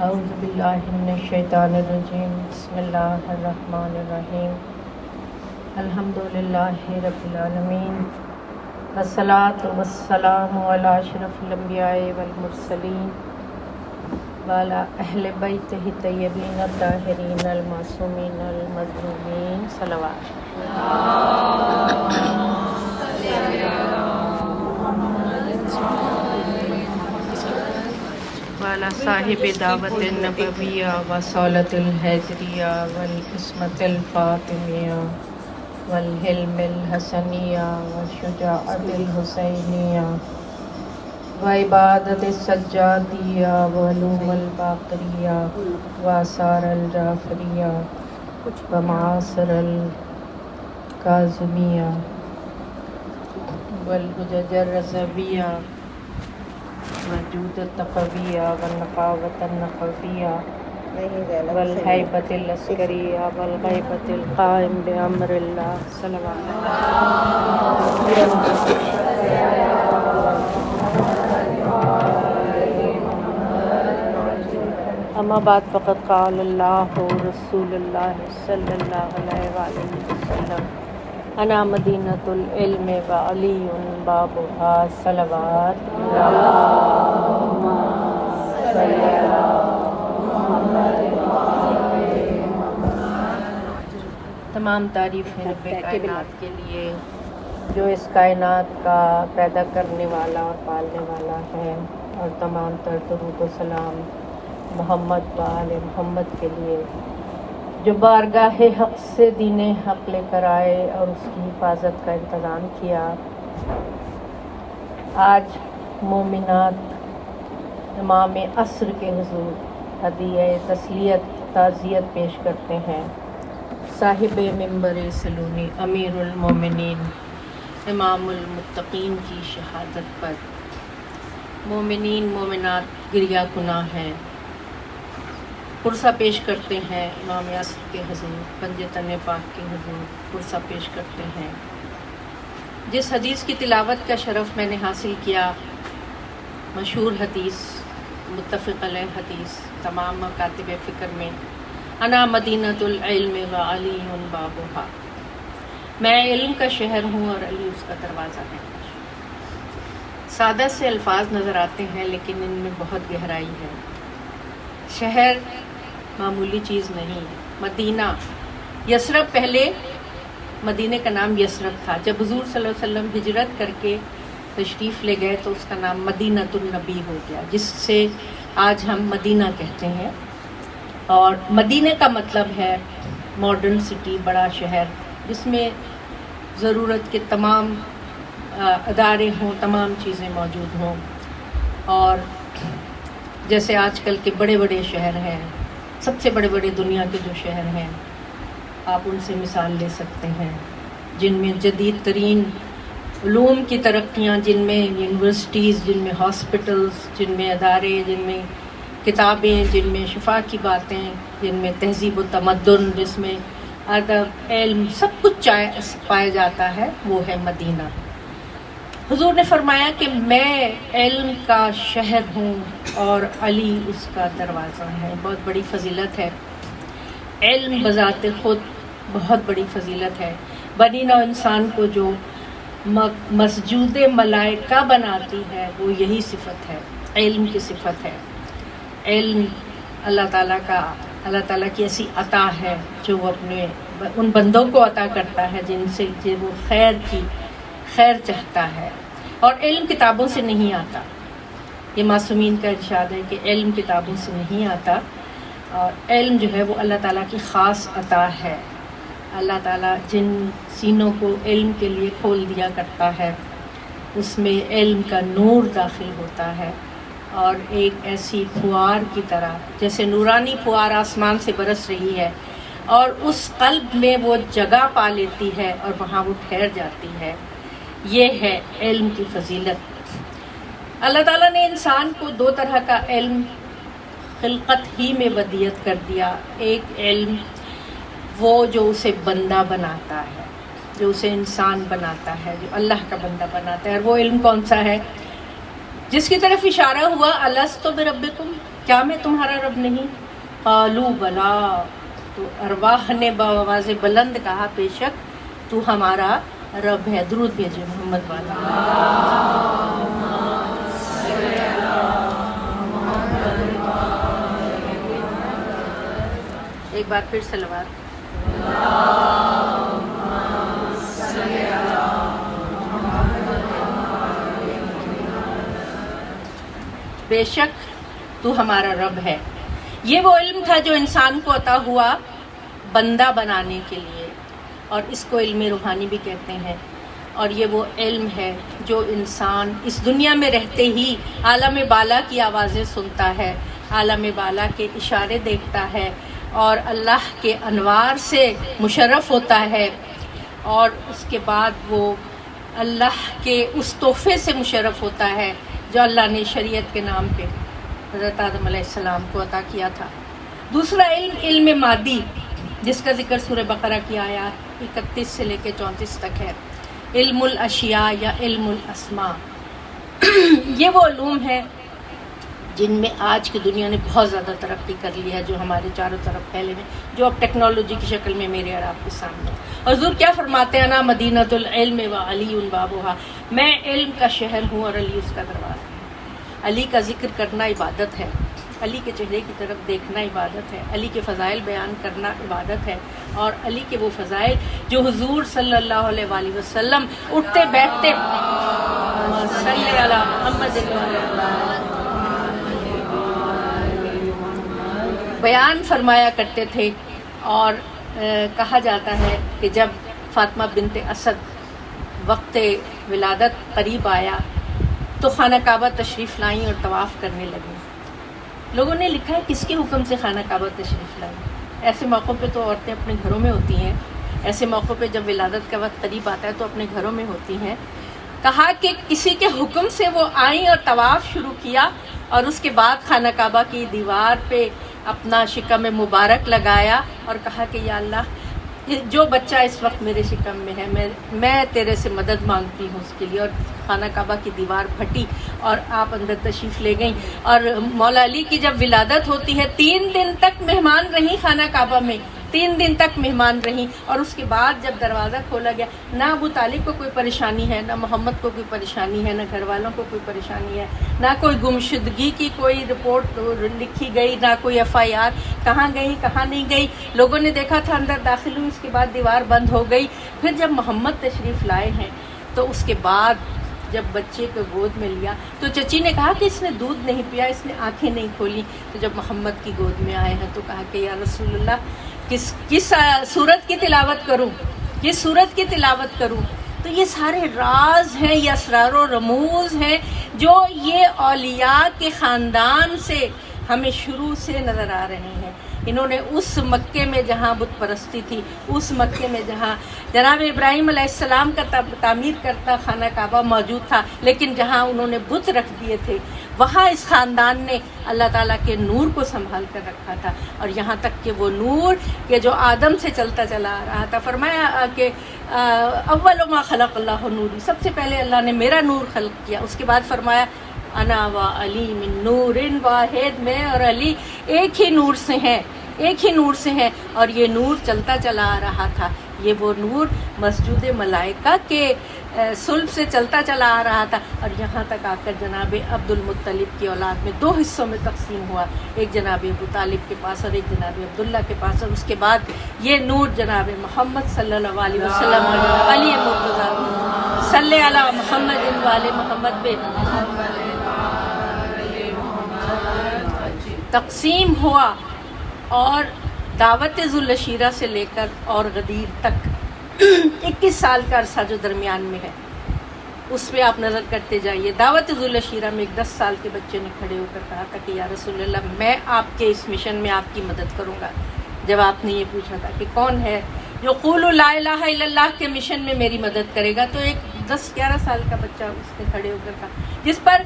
اعوذ باللہ من الشیطان الرجیم بسم اللہ الرحمن الرحیم الحمد للہ رب العالمین والصلاة والسلام علی اشرف الانبیاء والمرسلین وعلی اہل بیتہ الطیبین الطاہرین المعصومین المظلومین صلوات وعلی صاحب دعوت النبویہ وصولۃ الحیضریہ والعصمۃ الفاطمیہ والحلم الحسنیہ والشجاعت الحسینیہ وعبادت السجادیہ وعلوم الباقریہ وآثار الجعفریہ ومعاصر الکاظمیہ والحجج الرضویہ وجود التقویہ والنقاوت النقویہ والہیبت العسکریہ والغیبت القائم بامر اللہ صلوات اما بعد فقد قال اللہ رسول اللہ صلی اللہ علیہ وآلہ وسلم انا مدینۃ العلم وعلی بابھا صلوات اللہم صلی علی محمد۔ تمام تعریفیں رب کائنات کے لیے جو اس کائنات کا پیدا کرنے والا اور پالنے والا ہے، اور تمام تر درود و سلام محمد و آل محمد کے لیے جو بارگاہ حق سے دین حق لے کر آئے اور اس کی حفاظت کا انتظام کیا۔ آج مومنات امام عصر کے حضور ہدیہ تسلیت تعزیت پیش کرتے ہیں صاحب منبر سلونی امیر المومنین امام المتقین کی شہادت پر۔ مومنین مومنات گریہ کناں ہیں، پرسہ پیش کرتے ہیں امام عصر کے حضور، پنجتن پاک کے حضور پرسہ پیش کرتے ہیں۔ جس حدیث کی تلاوت کا شرف میں نے حاصل کیا، مشہور حدیث، متفق علیہ حدیث، تمام مکاتب فکر میں، انا مدینۃ العلم وعلی بابھا، میں علم کا شہر ہوں اور علی اس کا دروازہ ہے۔ سادہ سے الفاظ نظر آتے ہیں لیکن ان میں بہت گہرائی ہے۔ شہر معمولی چیز نہیں ہے۔ مدینہ، یثرب، پہلے مدینہ کا نام یثرب تھا۔ جب حضور صلی اللہ علیہ وسلم ہجرت کر کے تشریف لے گئے تو اس کا نام مدینۃ النبی ہو گیا، جس سے آج ہم مدینہ کہتے ہیں۔ اور مدینہ کا مطلب ہے ماڈرن سٹی، بڑا شہر جس میں ضرورت کے تمام ادارے ہوں، تمام چیزیں موجود ہوں۔ اور جیسے آج کل کے بڑے بڑے شہر ہیں، سب سے بڑے بڑے دنیا کے جو شہر ہیں، آپ ان سے مثال لے سکتے ہیں، جن میں جدید ترین علوم کی ترقیاں، جن میں یونیورسٹیز، جن میں ہاسپٹلز، جن میں ادارے، جن میں کتابیں، جن میں شفا کی باتیں، جن میں تہذیب و تمدن، جس میں ادب، علم، سب کچھ پایا جاتا ہے، وہ ہے مدینہ۔ حضور نے فرمایا کہ میں علم کا شہر ہوں اور علی اس کا دروازہ ہے۔ بہت بڑی فضیلت ہے۔ علم بذات خود بہت بڑی فضیلت ہے۔ بنی نوع انسان کو جو مسجود ملائکہ بناتی ہے وہ یہی صفت ہے، علم کی صفت ہے۔ علم اللہ تعالیٰ کی ایسی عطا ہے جو وہ اپنے ان بندوں کو عطا کرتا ہے جن سے وہ خیر چاہتا ہے۔ اور علم کتابوں سے نہیں آتا، یہ معصومین کا ارشاد ہے کہ علم کتابوں سے نہیں آتا، اور علم جو ہے وہ اللہ تعالیٰ کی خاص عطا ہے۔ اللہ تعالیٰ جن سینوں کو علم کے لیے کھول دیا کرتا ہے اس میں علم کا نور داخل ہوتا ہے، اور ایک ایسی پھوار کی طرح، جیسے نورانی پھوار آسمان سے برس رہی ہے اور اس قلب میں وہ جگہ پا لیتی ہے اور وہاں وہ ٹھہر جاتی ہے۔ یہ ہے علم کی فضیلت۔ اللہ تعالیٰ نے انسان کو دو طرح کا علم خلقت ہی میں ودیت کر دیا۔ ایک علم وہ جو اسے بندہ بناتا ہے، جو اسے انسان بناتا ہے، جو اللہ کا بندہ بناتا ہے، اور وہ علم کون سا ہے؟ جس کی طرف اشارہ ہوا الستو بربکم، کیا میں تمہارا رب نہیں؟ قالوا بلا، تو ارواح نے بآواز بلند کہا بے شک تو ہمارا رب ہے۔ درود بھیجے محمد والا۔ ایک بار پھر صلوات۔ بے شک تو ہمارا رب ہے۔ یہ وہ علم تھا جو انسان کو عطا ہوا بندہ بنانے کے لیے، اور اس کو علم روحانی بھی کہتے ہیں۔ اور یہ وہ علم ہے جو انسان اس دنیا میں رہتے ہی عالم بالا کی آوازیں سنتا ہے، عالم بالا کے اشارے دیکھتا ہے، اور اللہ کے انوار سے مشرف ہوتا ہے، اور اس کے بعد وہ اللہ کے اس تحفے سے مشرف ہوتا ہے جو اللہ نے شریعت کے نام پہ حضرت آدم علیہ السلام کو عطا کیا تھا۔ دوسرا علم علم مادی، جس کا ذکر سورہ بقرہ کی آیات 31 سے لے کے 34 تک ہے، علم الاشیاء یا علم الاسماء۔ یہ وہ علوم ہیں جن میں آج کی دنیا نے بہت زیادہ ترقی کر لی ہے، جو ہمارے چاروں طرف پھیلے ہیں، جو اب ٹیکنالوجی کی شکل میں میرے اور آپ کے سامنے۔ اور حضور کیا فرماتے ہیں؟ انا مدینۃ العلم و علی بابھا، میں علم کا شہر ہوں اور علی اس کا دروازہ ہے۔ علی کا ذکر کرنا عبادت ہے، علی کے چہرے کی طرف دیکھنا عبادت ہے، علی کے فضائل بیان کرنا عبادت ہے، اور علی کے وہ فضائل جو حضور صلی اللہ علیہ وآلہ وسلم اٹھتے بیٹھتے صلی علی محمد بیان فرمایا کرتے تھے۔ اور کہا جاتا ہے کہ جب فاطمہ بنت اسد وقت ولادت قریب آیا تو خانہ کعبہ تشریف لائیں اور طواف کرنے لگیں۔ لوگوں نے لکھا ہے کس کے حکم سے خانہ کعبہ تشریف لائیں؟ ایسے موقعوں پہ تو عورتیں اپنے گھروں میں ہوتی ہیں، ایسے موقعوں پہ جب ولادت کا وقت قریب آتا ہے تو اپنے گھروں میں ہوتی ہیں۔ کہا کہ کسی کے حکم سے وہ آئیں اور طواف شروع کیا، اور اس کے بعد خانہ کعبہ کی دیوار پہ اپنا شکم مبارک لگایا اور کہا کہ یا اللہ، جو بچہ اس وقت میرے شکم میں ہے میں تیرے سے مدد مانگتی ہوں اس کے لیے۔ اور خانہ کعبہ کی دیوار پھٹی اور آپ اندر تشریف لے گئیں۔ اور مولا علی کی جب ولادت ہوتی ہے 3 دن تک مہمان رہیں خانہ کعبہ میں، 3 دن تک مہمان رہیں، اور اس کے بعد جب دروازہ کھولا گیا، نہ ابو طالب کو کوئی پریشانی ہے، نہ محمد کو کوئی پریشانی ہے، نہ گھر والوں کو کوئی پریشانی ہے، نہ کوئی گمشدگی کی کوئی رپورٹ لکھی گئی، نہ کوئی FIR، کہاں گئی کہاں نہیں گئی۔ لوگوں نے دیکھا تھا اندر داخل ہوئی، اس کے بعد دیوار بند ہو گئی۔ پھر جب محمد تشریف لائے ہیں تو اس کے بعد جب بچے کو گود میں لیا تو چچی نے کہا کہ اس نے دودھ نہیں پیا، اس نے آنکھیں نہیں کھولی۔ تو جب محمد کی گود میں آئے ہیں تو کہا کہ یا رسول اللہ، کس سورت کی تلاوت کروں، کس سورت کی تلاوت کروں؟ تو یہ سارے راز ہیں، یہ اسرار و رموز ہیں جو یہ اولیاء کے خاندان سے ہمیں شروع سے نظر آ رہے ہیں۔ انہوں نے اس مکے میں جہاں بت پرستی تھی، اس مکے میں جہاں جناب ابراہیم علیہ السلام کا تعمیر کرتا خانہ کعبہ موجود تھا، لیکن جہاں انہوں نے بت رکھ دیے تھے، وہاں اس خاندان نے اللہ تعالیٰ کے نور کو سنبھال کر رکھا تھا۔ اور یہاں تک کہ وہ نور کہ جو آدم سے چلتا چلا آ رہا تھا، فرمایا کہ اول ما خلق اللہ نوری، سب سے پہلے اللہ نے میرا نور خلق کیا۔ اس کے بعد فرمایا انا و علی من نور واحد، میں اور علی ایک ہی نور سے ہیں، ایک ہی نور سے ہیں۔ اور یہ نور چلتا چلا آ رہا تھا، یہ وہ نور مسجود ملائکہ کے صلب سے چلتا چلا آ رہا تھا، اور یہاں تک آ کر جناب عبد المطلب کی اولاد میں 2 حصوں میں تقسیم ہوا، ایک جناب ابو طالب کے پاس اور ایک جناب عبداللہ کے پاس۔ اور اس کے بعد یہ نور جناب محمد صلی اللہ علیہ وسلم علی مرتضیٰ صلی علی محمد والے محمد پہ تقسیم ہوا، اور دعوت ذوالعشیرہ سے لے کر اور غدیر تک 21 سال کا عرصہ جو درمیان میں ہے، اس پہ آپ نظر کرتے جائیے۔ دعوت ذوالعشیرہ میں ایک 10 سال کے بچے نے کھڑے ہو کر کہا تھا کہ یا رسول اللہ، میں آپ کے اس مشن میں آپ کی مدد کروں گا۔ جب آپ نے یہ پوچھا تھا کہ کون ہے جو قولوا لا الہ الا اللہ کے مشن میں میری مدد کرے گا، تو ایک 10-11 سال کا بچہ اس نے کھڑے ہو کر کہا، جس پر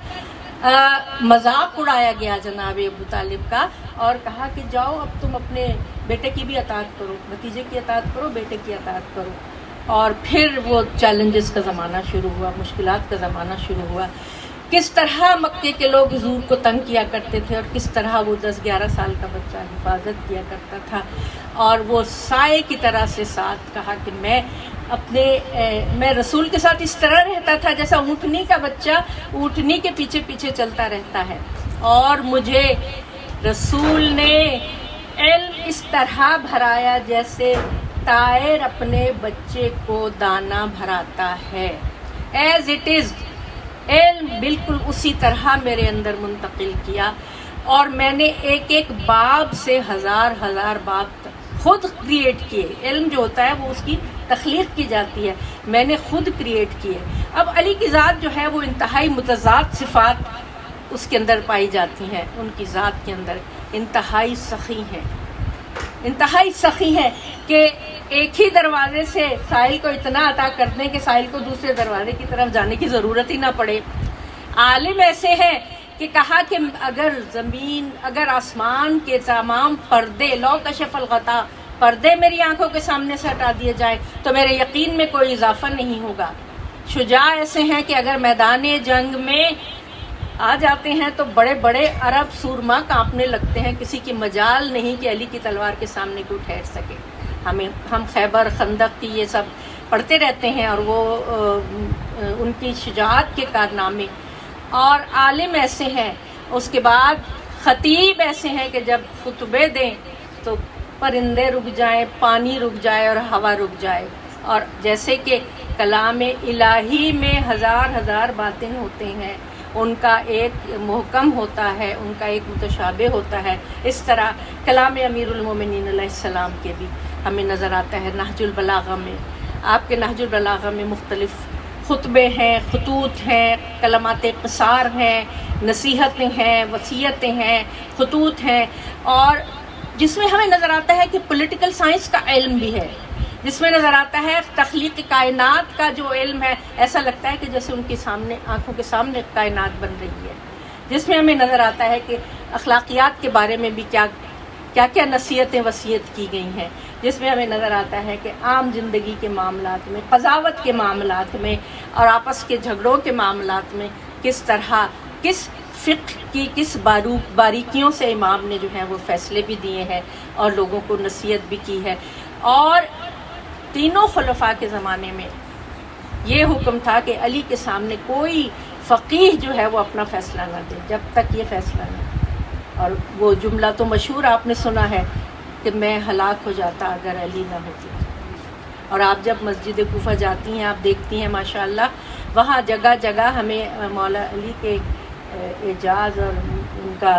مذاق اڑایا گیا جناب ابو طالب کا، اور کہا کہ جاؤ اب تم اپنے بیٹے کی بھی اطاعت کرو، بھتیجے کی اطاعت کرو، بیٹے کی اطاعت کرو۔ اور پھر وہ چیلنجز کا زمانہ شروع ہوا، مشکلات کا زمانہ شروع ہوا۔ کس طرح مکے کے لوگ حضور کو تنگ کیا کرتے تھے اور کس طرح وہ 10-11 سال کا بچہ حفاظت کیا کرتا تھا، اور وہ سائے کی طرح سے ساتھ کہا کہ میں رسول کے ساتھ اس طرح رہتا تھا جیسا اونٹنی کا بچہ اونٹنی کے پیچھے پیچھے چلتا رہتا ہے، اور مجھے رسول نے علم اس طرح بھرایا جیسے طائر اپنے بچے کو دانہ بھراتا ہے، ایز اٹ از، علم بالکل اسی طرح میرے اندر منتقل کیا، اور میں نے ایک ایک باب سے ہزار باب خود کریٹ کیے۔ علم جو ہوتا ہے وہ اس کی تخلیق کی جاتی ہے، میں نے خود کریٹ کیے۔ اب علی کی ذات جو ہے وہ انتہائی متضاد صفات اس کے اندر پائی جاتی ہیں، ان کی ذات کے اندر انتہائی سخی ہے کہ ایک ہی دروازے سے سائل کو اتنا عطا کر دیں کہ سائل کو دوسرے دروازے کی طرف جانے کی ضرورت ہی نہ پڑے۔ عالم ایسے ہیں کہ کہا کہ اگر آسمان کے تمام پردے، لو کشف الغطا، پردے میری آنکھوں کے سامنے سے ہٹا دیے جائیں تو میرے یقین میں کوئی اضافہ نہیں ہوگا۔ شجاع ایسے ہیں کہ اگر میدان جنگ میں آ جاتے ہیں تو بڑے بڑے عرب سورما کانپنے لگتے ہیں، کسی کی مجال نہیں کہ علی کی تلوار کے سامنے کوئی ٹھہر سکے۔ ہم خیبر، خندق کی یہ سب پڑھتے رہتے ہیں، اور وہ ان کی شجاعت کے کارنامے۔ اور عالم ایسے ہیں، اس کے بعد خطیب ایسے ہیں کہ جب خطبے دیں تو پرندے رک جائیں، پانی رک جائے اور ہوا رک جائے، اور جیسے کہ کلام الہی میں ہزار باتیں ہوتے ہیں، ان کا ایک محکم ہوتا ہے، ان کا ایک متشابہ ہوتا ہے، اس طرح کلام امیر المومنین علیہ السلام کے بھی ہمیں نظر آتا ہے۔ نہج البلاغہ میں، آپ کے نہج البلاغہ میں مختلف خطبے ہیں، خطوط ہیں، کلمات قصار ہیں، نصیحتیں ہیں، وصیتیں ہیں، خطوط ہیں، اور جس میں ہمیں نظر آتا ہے کہ پولیٹیکل سائنس کا علم بھی ہے، جس میں نظر آتا ہے تخلیق کائنات کا جو علم ہے، ایسا لگتا ہے کہ جیسے ان کے سامنے، آنکھوں کے سامنے کائنات بن رہی ہے، جس میں ہمیں نظر آتا ہے کہ اخلاقیات کے بارے میں بھی کیا نصیحتیں وصیت کی گئی ہیں، جس میں ہمیں نظر آتا ہے کہ عام زندگی کے معاملات میں، قضاوت کے معاملات میں اور آپس کے جھگڑوں کے معاملات میں کس طرح، کس فقہ کی کس باریکیوں سے امام نے جو ہے وہ فیصلے بھی دیے ہیں اور لوگوں کو نصیحت بھی کی ہے۔ اور تینوں خلفاء کے زمانے میں یہ حکم تھا کہ علی کے سامنے کوئی فقیہ جو ہے وہ اپنا فیصلہ نہ دے جب تک یہ فیصلہ نہ دے۔ اور وہ جملہ تو مشہور آپ نے سنا ہے کہ میں ہلاک ہو جاتا اگر علی نہ ہوتے۔ اور آپ جب مسجد کوفہ جاتی ہیں، آپ دیکھتی ہیں ماشاءاللہ وہاں جگہ جگہ ہمیں مولا علی کے اعجاز اور ان کا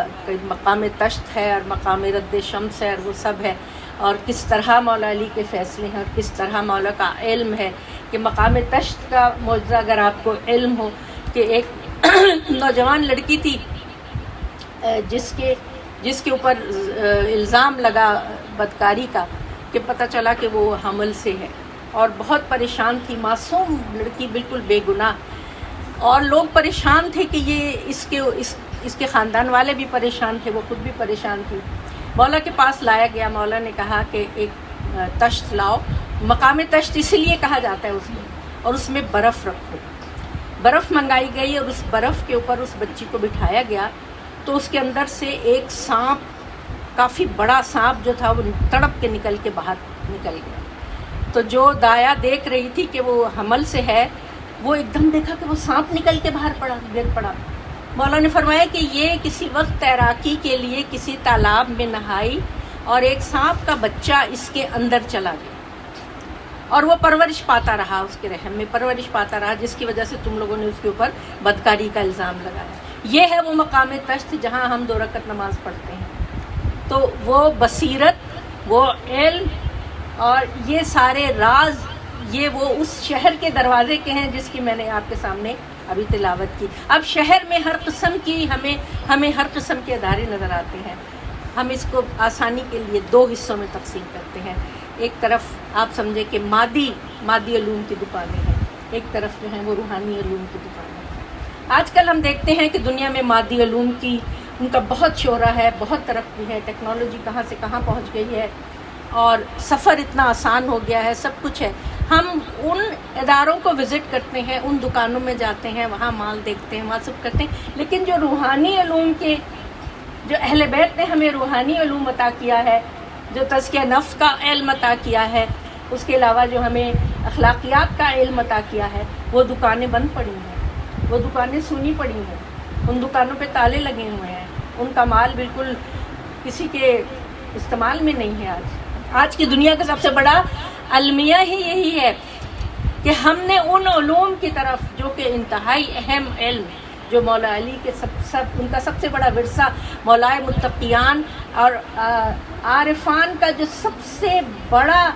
مقام تشت ہے اور مقام رد شمس ہے اور وہ سب ہے، اور کس طرح مولا علی کے فیصلے ہیں اور کس طرح مولا کا علم ہے کہ مقام تشت کا معجزہ اگر آپ کو علم ہو کہ ایک نوجوان لڑکی تھی جس کے اوپر الزام لگا بدکاری کا، کہ پتہ چلا کہ وہ حمل سے ہے، اور بہت پریشان تھی، معصوم لڑکی بالکل بے گناہ، اور لوگ پریشان تھے کہ یہ اس کے خاندان والے بھی پریشان تھے، وہ خود بھی پریشان تھی۔ مولا کے پاس لایا گیا، مولا نے کہا کہ ایک تشت لاؤ، مقام تشت اسی لیے کہا جاتا ہے اس کو، اور اس میں برف رکھو۔ برف منگائی گئی اور اس برف کے اوپر اس بچی کو بٹھایا گیا، تو اس کے اندر سے ایک سانپ، کافی بڑا سانپ جو تھا وہ تڑپ کے نکل کے باہر نکل گیا۔ تو جو دایا دیکھ رہی تھی کہ وہ حمل سے ہے، وہ ایک دم دیکھا کہ وہ سانپ نکل کے باہر گر پڑا۔ مولا نے فرمایا کہ یہ کسی وقت تیراکی کے لیے کسی تالاب میں نہائی اور ایک سانپ کا بچہ اس کے اندر چلا گیا، اور وہ پرورش پاتا رہا، اس کے رحم میں پرورش پاتا رہا، جس کی وجہ سے تم لوگوں نے اس کے اوپر بدکاری کا الزام لگایا۔ یہ ہے وہ مقام تشت جہاں ہم 2 رکعت نماز پڑھتے ہیں۔ تو وہ بصیرت، وہ علم اور یہ سارے راز، یہ وہ اس شہر کے دروازے کے ہیں جس کی میں نے آپ کے سامنے ابھی تلاوت کی۔ اب شہر میں ہر قسم کی ہمیں ہر قسم کے ادارے نظر آتے ہیں۔ ہم اس کو آسانی کے لیے 2 حصوں میں تقسیم کرتے ہیں۔ ایک طرف آپ سمجھے کہ مادی علوم کی دکانیں ہیں، ایک طرف جو ہیں وہ روحانی علوم کی دکانیں ہیں۔ آج کل ہم دیکھتے ہیں کہ دنیا میں مادی علوم کی ان کا بہت شعرہ ہے، بہت ترقی ہے، ٹیکنالوجی کہاں سے کہاں پہنچ گئی ہے، اور سفر اتنا آسان ہو گیا ہے، سب کچھ ہے۔ ہم ان اداروں کو وزٹ کرتے ہیں، ان دکانوں میں جاتے ہیں، وہاں مال دیکھتے ہیں، وہاں سب کرتے ہیں، لیکن جو روحانی علوم کے، جو اہل بیت نے ہمیں روحانی علوم عطا کیا ہے، جو تزکیہ نفس کا علم عطا کیا ہے، اس کے علاوہ جو ہمیں اخلاقیات کا علم عطا کیا ہے، وہ دکانیں بند پڑی ہیں، وہ دکانیں سونی پڑی ہیں، ان دکانوں پہ تالے لگے ہوئے ہیں، ان کا مال بالکل کسی کے استعمال میں نہیں ہے۔ آج کی دنیا کا سب سے بڑا المیہ ہی یہی ہے کہ ہم نے ان علوم کی طرف، جو کہ انتہائی اہم علم، جو مولا علی کے ان کا سب سے بڑا ورثہ، مولائے متقیان اور عارفان کا جو سب سے بڑا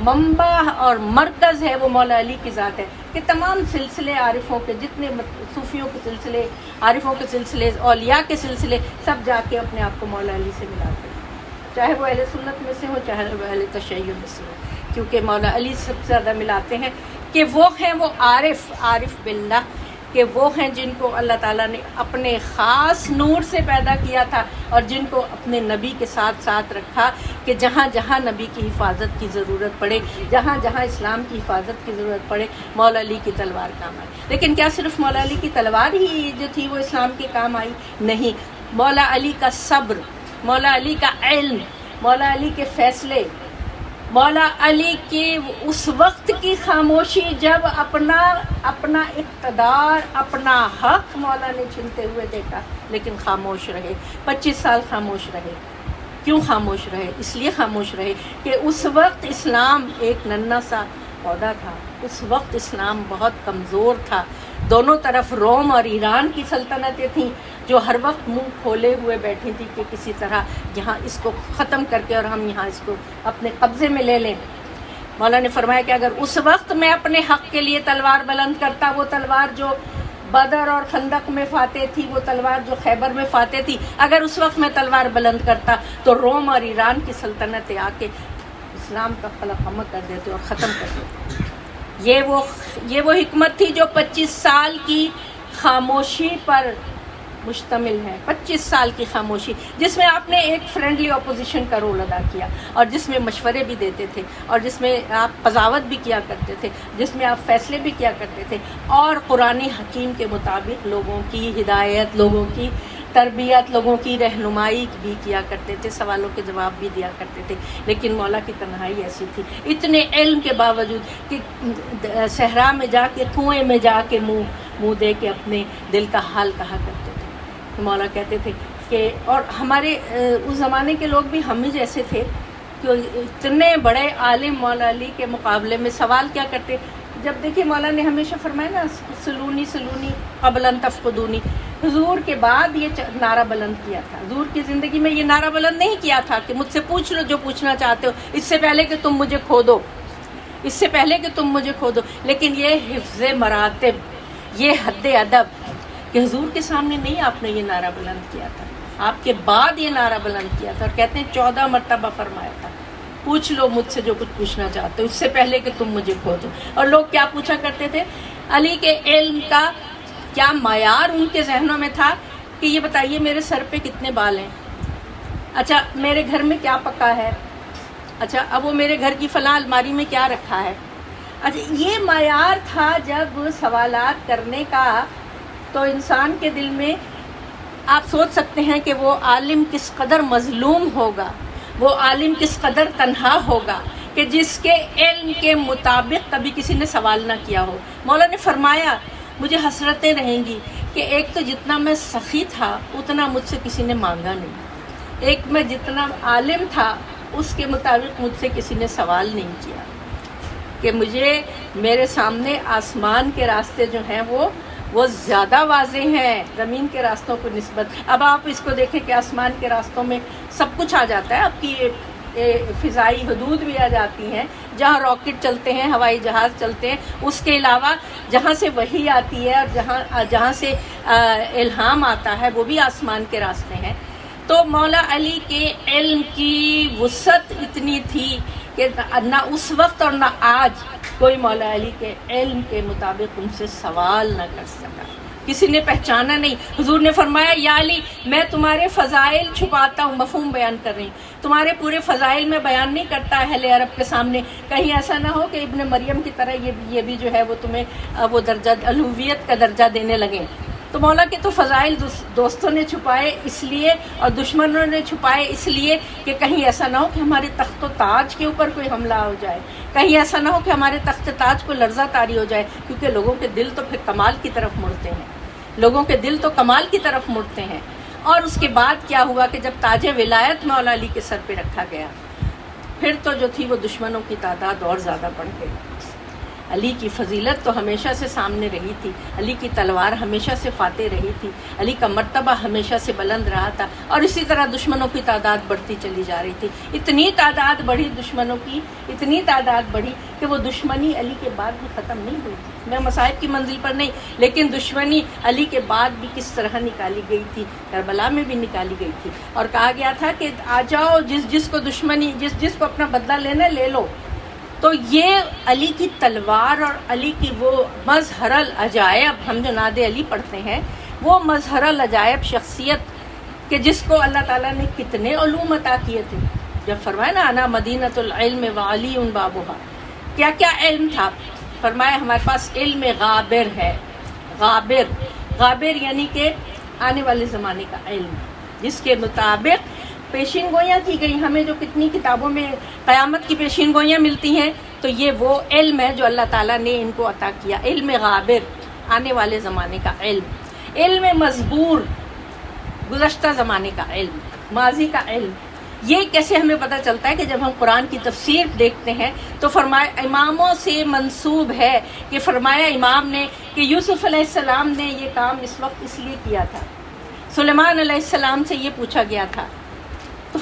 منبع اور مرکز ہے، وہ مولا علی کی ذات ہے، کہ تمام سلسلے عارفوں کے، جتنے صوفیوں کے سلسلے، عارفوں کے سلسلے، اولیاء کے سلسلے، سب جا کے اپنے آپ کو مولا علی سے ملاتے ہیں، چاہے وہ اہل سنت میں سے ہو، چاہے وہ اہل تشیع میں سے ہو، کیونکہ مولا علی سب سے زیادہ ملاتے ہیں کہ وہ ہیں وہ عارف باللہ، کہ وہ ہیں جن کو اللہ تعالیٰ نے اپنے خاص نور سے پیدا کیا تھا، اور جن کو اپنے نبی کے ساتھ ساتھ رکھا، کہ جہاں جہاں نبی کی حفاظت کی ضرورت پڑے، جہاں جہاں اسلام کی حفاظت کی ضرورت پڑے، مولا علی کی تلوار کام آئی۔ لیکن کیا صرف مولا علی کی تلوار ہی جو تھی وہ اسلام کے کام آئی؟ نہیں، مولا علی کا صبر، مولا علی کا علم، مولا علی کے فیصلے، مولا علی کی اس وقت کی خاموشی جب اپنا اقتدار، اپنا حق مولا نے چھنتے ہوئے دیکھا، لیکن خاموش رہے، 25 سال خاموش رہے۔ کیوں خاموش رہے؟ اس لیے خاموش رہے کہ اس وقت اسلام ایک ننھا سا پودا تھا، اس وقت اسلام بہت کمزور تھا، دونوں طرف روم اور ایران کی سلطنتیں تھیں جو ہر وقت منہ کھولے ہوئے بیٹھی تھی کہ کسی طرح یہاں اس کو ختم کر کے اور ہم یہاں اس کو اپنے قبضے میں لے لیں۔ مولا نے فرمایا کہ اگر اس وقت میں اپنے حق کے لیے تلوار بلند کرتا، وہ تلوار جو بدر اور خندق میں فاتح تھی، وہ تلوار جو خیبر میں فاتح تھی، اگر اس وقت میں تلوار بلند کرتا تو روم اور ایران کی سلطنتیں آ کے اسلام کا قلمقام کر دیتے اور ختم کر دیتے۔ یہ وہ حکمت تھی جو 25 سال کی خاموشی پر مشتمل ہے، 25 سال کی خاموشی، جس میں آپ نے ایک فرینڈلی اپوزیشن کا رول ادا کیا، اور جس میں مشورے بھی دیتے تھے، اور جس میں آپ قضاوت بھی کیا کرتے تھے، جس میں آپ فیصلے بھی کیا کرتے تھے، اور قرآن حکیم کے مطابق لوگوں کی ہدایت، لوگوں کی تربیت، لوگوں کی رہنمائی بھی کیا کرتے تھے، سوالوں کے جواب بھی دیا کرتے تھے۔ لیکن مولا کی تنہائی ایسی تھی، اتنے علم کے باوجود، کہ صحرا میں جا کے، کنویں میں جا کے منہ دے کے اپنے دل کا حال کہا کرتے تھے۔ مولا کہتے تھے کہ، اور ہمارے اس زمانے کے لوگ بھی ہم ہی جیسے تھے، کہ اتنے بڑے عالم مولا علی کے مقابلے میں سوال کیا کرتے۔ جب دیکھیں مولا نے ہمیشہ فرمایا نا، سلونی سلونی قبل ان تفقدونی، حضور کے بعد یہ نعرہ بلند کیا تھا، حضور کی زندگی میں یہ نعرہ بلند نہیں کیا تھا کہ مجھ سے پوچھ لو جو پوچھنا چاہتے ہو، اس سے پہلے کہ تم مجھے کھو دو، اس سے پہلے کہ تم مجھے کھو دو۔ لیکن یہ حفظ مراتب، یہ حد ادب، کہ حضور کے سامنے نہیں آپ نے یہ نعرہ بلند کیا تھا، آپ کے بعد یہ نعرہ بلند کیا تھا، اور کہتے ہیں 14 مرتبہ فرمایا تھا، پوچھ لو مجھ سے جو کچھ پوچھنا چاہتے ہو، اس سے پہلے کہ تم مجھے کھو دو۔ اور لوگ کیا پوچھا کرتے تھے؟ علی کے علم کا کیا معیار ان کے ذہنوں میں تھا کہ یہ بتائیے میرے سر پہ کتنے بال ہیں، اچھا میرے گھر میں کیا پکا ہے، اچھا اب وہ میرے گھر کی فلاں الماری میں کیا رکھا ہے۔ اچھا یہ معیار تھا جب سوالات کرنے کا، تو انسان کے دل میں آپ سوچ سکتے ہیں کہ وہ عالم کس قدر مظلوم ہوگا، وہ عالم کس قدر تنہا ہوگا کہ جس کے علم کے مطابق کبھی کسی نے سوال نہ کیا ہو۔ مولا نے فرمایا مجھے حسرتیں رہیں گی کہ ایک تو جتنا میں سخی تھا اتنا مجھ سے کسی نے مانگا نہیں، ایک میں جتنا عالم تھا اس کے مطابق مجھ سے کسی نے سوال نہیں کیا، کہ مجھے میرے سامنے آسمان کے راستے جو ہیں وہ زیادہ واضح ہیں زمین کے راستوں کو نسبت۔ اب آپ اس کو دیکھیں کہ آسمان کے راستوں میں سب کچھ آ جاتا ہے، آپ کی فضائی حدود بھی آ جاتی ہیں، جہاں راکٹ چلتے ہیں، ہوائی جہاز چلتے ہیں، اس کے علاوہ جہاں سے وحی آتی ہے اور جہاں سے الہام آتا ہے وہ بھی آسمان کے راستے ہیں۔ تو مولا علی کے علم کی وسعت اتنی تھی کہ نہ اس وقت اور نہ آج کوئی مولا علی کے علم کے مطابق ان سے سوال نہ کر سکا، کسی نے پہچانا نہیں. حضور نے فرمایا یا علی میں تمہارے فضائل چھپاتا ہوں، مفہوم بیان کر رہی ہوں، تمہارے پورے فضائل میں بیان نہیں کرتا اہل عرب کے سامنے، کہیں ایسا نہ ہو کہ ابن مریم کی طرح یہ بھی جو ہے وہ تمہیں وہ درجہ الوہیت کا درجہ دینے لگیں. تو مولا کے تو فضائل دوستوں نے چھپائے اس لیے اور دشمنوں نے چھپائے اس لیے کہ کہیں ایسا نہ ہو کہ ہمارے تخت و تاج کے اوپر کوئی حملہ ہو جائے، کہیں ایسا نہ ہو کہ ہمارے تخت تاج کو لرزہ طاری ہو جائے، کیونکہ لوگوں کے دل تو پھر کمال کی طرف مڑتے ہیں، لوگوں کے دل تو کمال کی طرف مڑتے ہیں. اور اس کے بعد کیا ہوا کہ جب تاج ولایت مولا علی کے سر پہ رکھا گیا، پھر تو جو تھی وہ دشمنوں کی تعداد اور زیادہ بڑھ گئی. علی کی فضیلت تو ہمیشہ سے سامنے رہی تھی، علی کی تلوار ہمیشہ سے فاتح رہی تھی، علی کا مرتبہ ہمیشہ سے بلند رہا تھا، اور اسی طرح دشمنوں کی تعداد بڑھتی چلی جا رہی تھی. اتنی تعداد بڑھی دشمنوں کی، اتنی تعداد بڑھی کہ وہ دشمنی علی کے بعد بھی ختم نہیں ہوئی تھی. میں مصائب کی منزل پر نہیں، لیکن دشمنی علی کے بعد بھی کس طرح نکالی گئی تھی، کربلا میں بھی نکالی گئی تھی. اور کہا گیا تھا کہ آ جاؤ جس کو دشمنی، جس کو اپنا بدلہ لینا لے لو. تو یہ علی کی تلوار اور علی کی وہ مظہر العجائب، ہم جو نعت علی پڑھتے ہیں، وہ مظہر العجائب شخصیت کہ جس کو اللہ تعالیٰ نے کتنے علوم عطا کیے تھے. جب فرمایا نا انا مدینۃ العلم وعلی بابھا، کیا کیا علم تھا؟ فرمایا ہمارے پاس علم غابر ہے. غابر یعنی کہ آنے والے زمانے کا علم، جس کے مطابق پیشین گوئیاں کی گئی. ہمیں جو کتنی کتابوں میں قیامت کی پیشین گوئیاں ملتی ہیں، تو یہ وہ علم ہے جو اللہ تعالیٰ نے ان کو عطا کیا. علم غابر، آنے والے زمانے کا علم. علم مزبور، گزشتہ زمانے کا علم، ماضی کا علم. یہ کیسے ہمیں پتہ چلتا ہے کہ جب ہم قرآن کی تفسیر دیکھتے ہیں تو فرمایا اماموں سے منسوب ہے کہ فرمایا امام نے کہ یوسف علیہ السلام نے یہ کام اس وقت اس لیے کیا تھا، سلیمان علیہ السلام سے یہ پوچھا گیا تھا. تو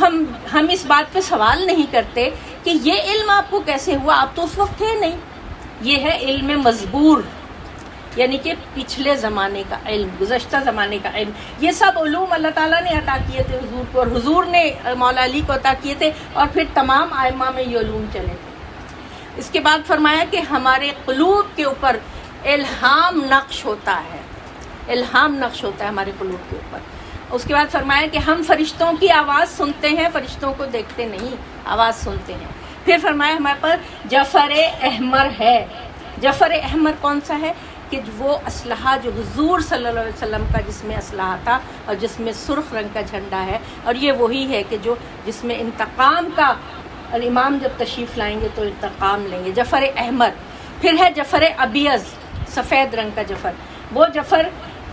ہم اس بات پہ سوال نہیں کرتے کہ یہ علم آپ کو کیسے ہوا، آپ تو اس وقت تھے نہیں. یہ ہے علم مزبور، یعنی کہ پچھلے زمانے کا علم، گزشتہ زمانے کا علم. یہ سب علوم اللہ تعالیٰ نے عطا کیے تھے حضور کو، اور حضور نے مولا علی کو عطا کیے تھے، اور پھر تمام ائمہ میں یہ علوم چلے تھے. اس کے بعد فرمایا کہ ہمارے قلوب کے اوپر الہام نقش ہوتا ہے، الہام نقش ہوتا ہے ہمارے قلوب کے اوپر. اس کے بعد فرمایا کہ ہم فرشتوں کی آواز سنتے ہیں، فرشتوں کو دیکھتے نہیں، آواز سنتے ہیں. پھر فرمایا ہمارے پر جعفر احمر ہے. جعفر احمر کون سا ہے؟ کہ وہ اسلحہ جو حضور صلی اللہ علیہ وسلم کا جس میں اسلحہ تھا اور جس میں سرخ رنگ کا جھنڈا ہے، اور یہ وہی ہے کہ جس میں انتقام کا، اور امام جب تشریف لائیں گے تو انتقام لیں گے. جعفر احمر. پھر ہے جعفر ابیض، سفید رنگ کا جعفر. وہ جعفر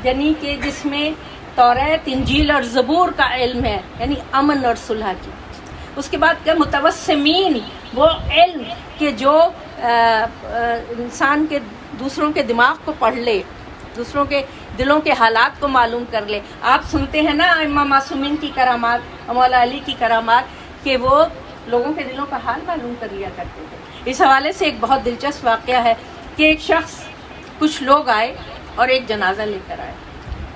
یعنی کہ جس میں توریت، انجیل اور زبور کا علم ہے، یعنی امن اور صلح کی. اس کے بعد کیا متوسمین، وہ علم کہ جو انسان کے دوسروں کے دماغ کو پڑھ لے، دوسروں کے دلوں کے حالات کو معلوم کر لے. آپ سنتے ہیں نا ائمہ معصومین کی کرامات، مولا علی کی کرامات، کہ وہ لوگوں کے دلوں کا حال معلوم کر لیا کرتے تھے. اس حوالے سے ایک بہت دلچسپ واقعہ ہے کہ ایک شخص، کچھ لوگ آئے اور ایک جنازہ لے کر آئے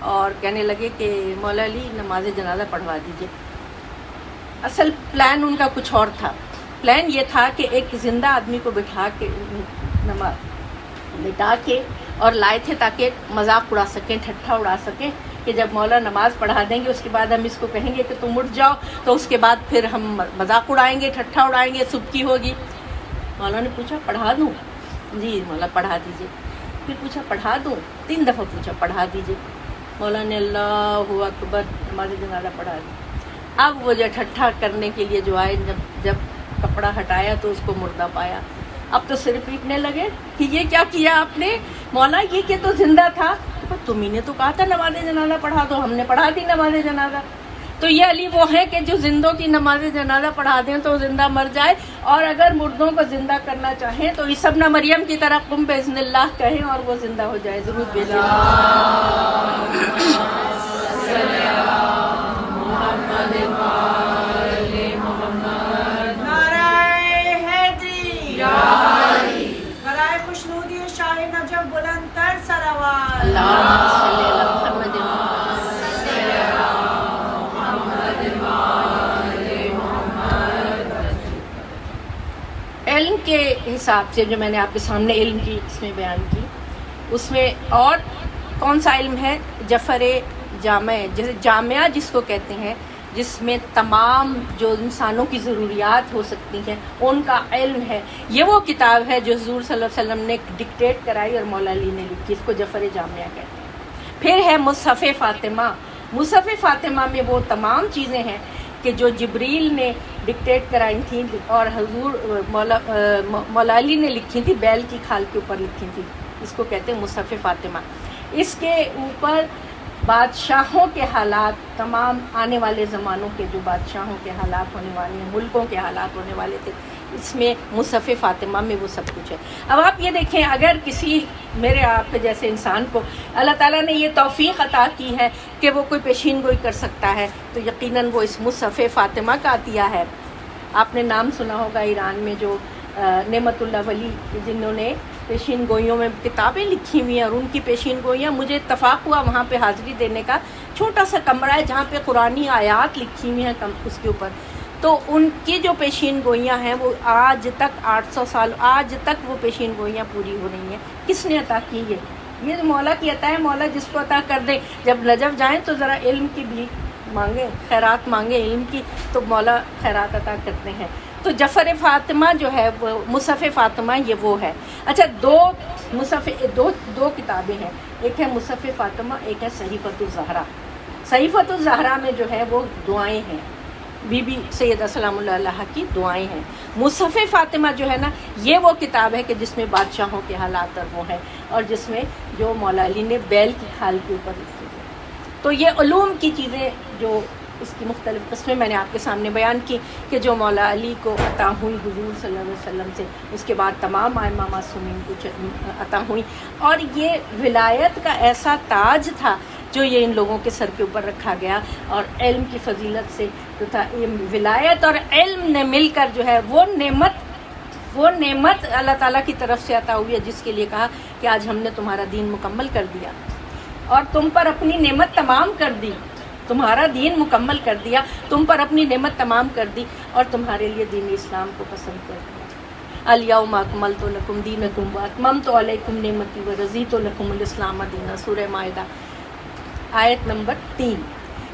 اور کہنے لگے کہ مولا علی نماز جنازہ پڑھوا دیجئے. اصل پلان ان کا کچھ اور تھا. پلان یہ تھا کہ ایک زندہ آدمی کو بٹھا کے اور لائے تھے تاکہ مذاق اڑا سکیں، ٹھٹھا اڑا سکیں کہ جب مولا نماز پڑھا دیں گے اس کے بعد ہم اس کو کہیں گے کہ تم اٹھ جاؤ، تو اس کے بعد پھر ہم مذاق اڑائیں گے، ٹھٹھا اڑائیں گے، صبح ہوگی. مولا نے پوچھا پڑھا دوں؟ جی مولا پڑھا دیجئے. پھر پوچھا پڑھا دوں؟ 3 دفعہ پوچھا پڑھا دیجئے. مولا نے اللہ اکبر نماز جنازہ پڑھا دی. اب وہ جو ٹھٹھا کرنے کے لیے جو آئے، جب کپڑا ہٹایا تو اس کو مردہ پایا. اب تو سر پیٹنے لگے کہ یہ کیا کیا آپ نے مولا، یہ کہ تو زندہ تھا. تم ہی نے تو کہا تھا نماز جنازہ پڑھا دو، ہم نے پڑھا دی نماز جنازہ. تو یہ علی وہ ہیں کہ جو زندوں کی نماز جنازہ پڑھا دیں تو زندہ مر جائے، اور اگر مردوں کو زندہ کرنا چاہیں تو عیسی ابن مریم کی طرح قم باذن اللہ کہیں اور وہ زندہ ہو جائے. ضرور بھیجیں. علم کے حساب سے جو میں نے آپ کے سامنے علم کی اس میں بیان کی، اس میں اور کون سا علم ہے؟ جعفر جامع، جیسے جامعہ جس کو کہتے ہیں، جس میں تمام جو انسانوں کی ضروریات ہو سکتی ہیں ان کا علم ہے. یہ وہ کتاب ہے جو حضور صلی اللہ علیہ وسلم نے ڈکٹیٹ کرائی اور مولا علی نے لکھی، اس کو جعفر جامعہ کہتے ہیں. پھر ہے مصحف فاطمہ. مصحف فاطمہ میں وہ تمام چیزیں ہیں کہ جو جبریل نے ڈکٹیٹ کرائی تھیں اور حضور مولا علی نے لکھی تھی، بیل کی کھال کے اوپر لکھی تھی. اس کو کہتے ہیں مصحف فاطمہ. اس کے اوپر بادشاہوں کے حالات، تمام آنے والے زمانوں کے جو بادشاہوں کے حالات ہونے والے ہیں، ملکوں کے حالات ہونے والے تھے، اس میں مصحف فاطمہ میں وہ سب کچھ ہے. اب آپ یہ دیکھیں، اگر کسی میرے آپ کے جیسے انسان کو اللہ تعالیٰ نے یہ توفیق عطا کی ہے کہ وہ کوئی پیشین گوئی کر سکتا ہے، تو یقیناً وہ اس مصحف فاطمہ کا عطیہ ہے. آپ نے نام سنا ہوگا ایران میں جو نعمت اللہ ولی، جنہوں نے پیشین گوئیوں میں کتابیں لکھی ہوئی ہیں، اور ان کی پیشین گوئیاں، مجھے اتفاق ہوا وہاں پہ حاضری دینے کا. چھوٹا سا کمرہ ہے جہاں پہ قرآنی آیات لکھی ہوئی ہیں اس کے اوپر. تو ان کی جو پیشین گوئیاں ہیں وہ آج تک 800 سال آج تک وہ پیشین گوئیاں پوری ہو رہی ہیں. کس نے عطا کی ہے؟ یہ مولا کی عطا ہے. مولا جس کو عطا کر دے. جب نجف جائیں تو ذرا علم کی بھی مانگیں، خیرات مانگیں علم کی، تو مولا خیرات عطا کرتے ہیں. تو جعفر فاطمہ جو ہے وہ مصحف فاطمہ، یہ وہ ہے. اچھا، دو کتابیں ہیں، ایک ہے مصحف فاطمہ، ایک ہے صحیفۃ الزہرا. صحیفۃ الزہرا میں جو ہے وہ دعائیں ہیں، بی بی سیدہ سلام اللہ علیہا کی دعائیں ہیں. مصحف فاطمہ جو ہے نا، یہ وہ کتاب ہے کہ جس میں بادشاہوں کے حالات اور وہ ہیں، اور جس میں جو مولا علی نے بیل کی کھال کے اوپر لکھی ہے. تو یہ علوم کی چیزیں جو اس کی مختلف قسمیں میں نے آپ کے سامنے بیان کی کہ جو مولا علی کو عطا ہوئی حضور صلی اللہ علیہ وسلم سے، اس کے بعد تمام ائمہ معصومین کو عطا ہوئی. اور یہ ولایت کا ایسا تاج تھا جو یہ ان لوگوں کے سر کے اوپر رکھا گیا، اور علم کی فضیلت سے جو تھا، ولایت اور علم نے مل کر جو ہے وہ نعمت اللہ تعالیٰ کی طرف سے عطا ہوئی ہے، جس کے لیے کہا کہ آج ہم نے تمہارا دین مکمل کر دیا اور تم پر اپنی نعمت تمام کر دی. تمہارا دین مکمل کر دیا، تم پر اپنی نعمت تمام کر دی، اور تمہارے لیے دین اسلام کو پسند کر دیا. الیوم اکملت لکم دینکم واتممت علیکم نعمتی ورضیت لکم الاسلام دینا. سورہ مائدہ آیت نمبر 3.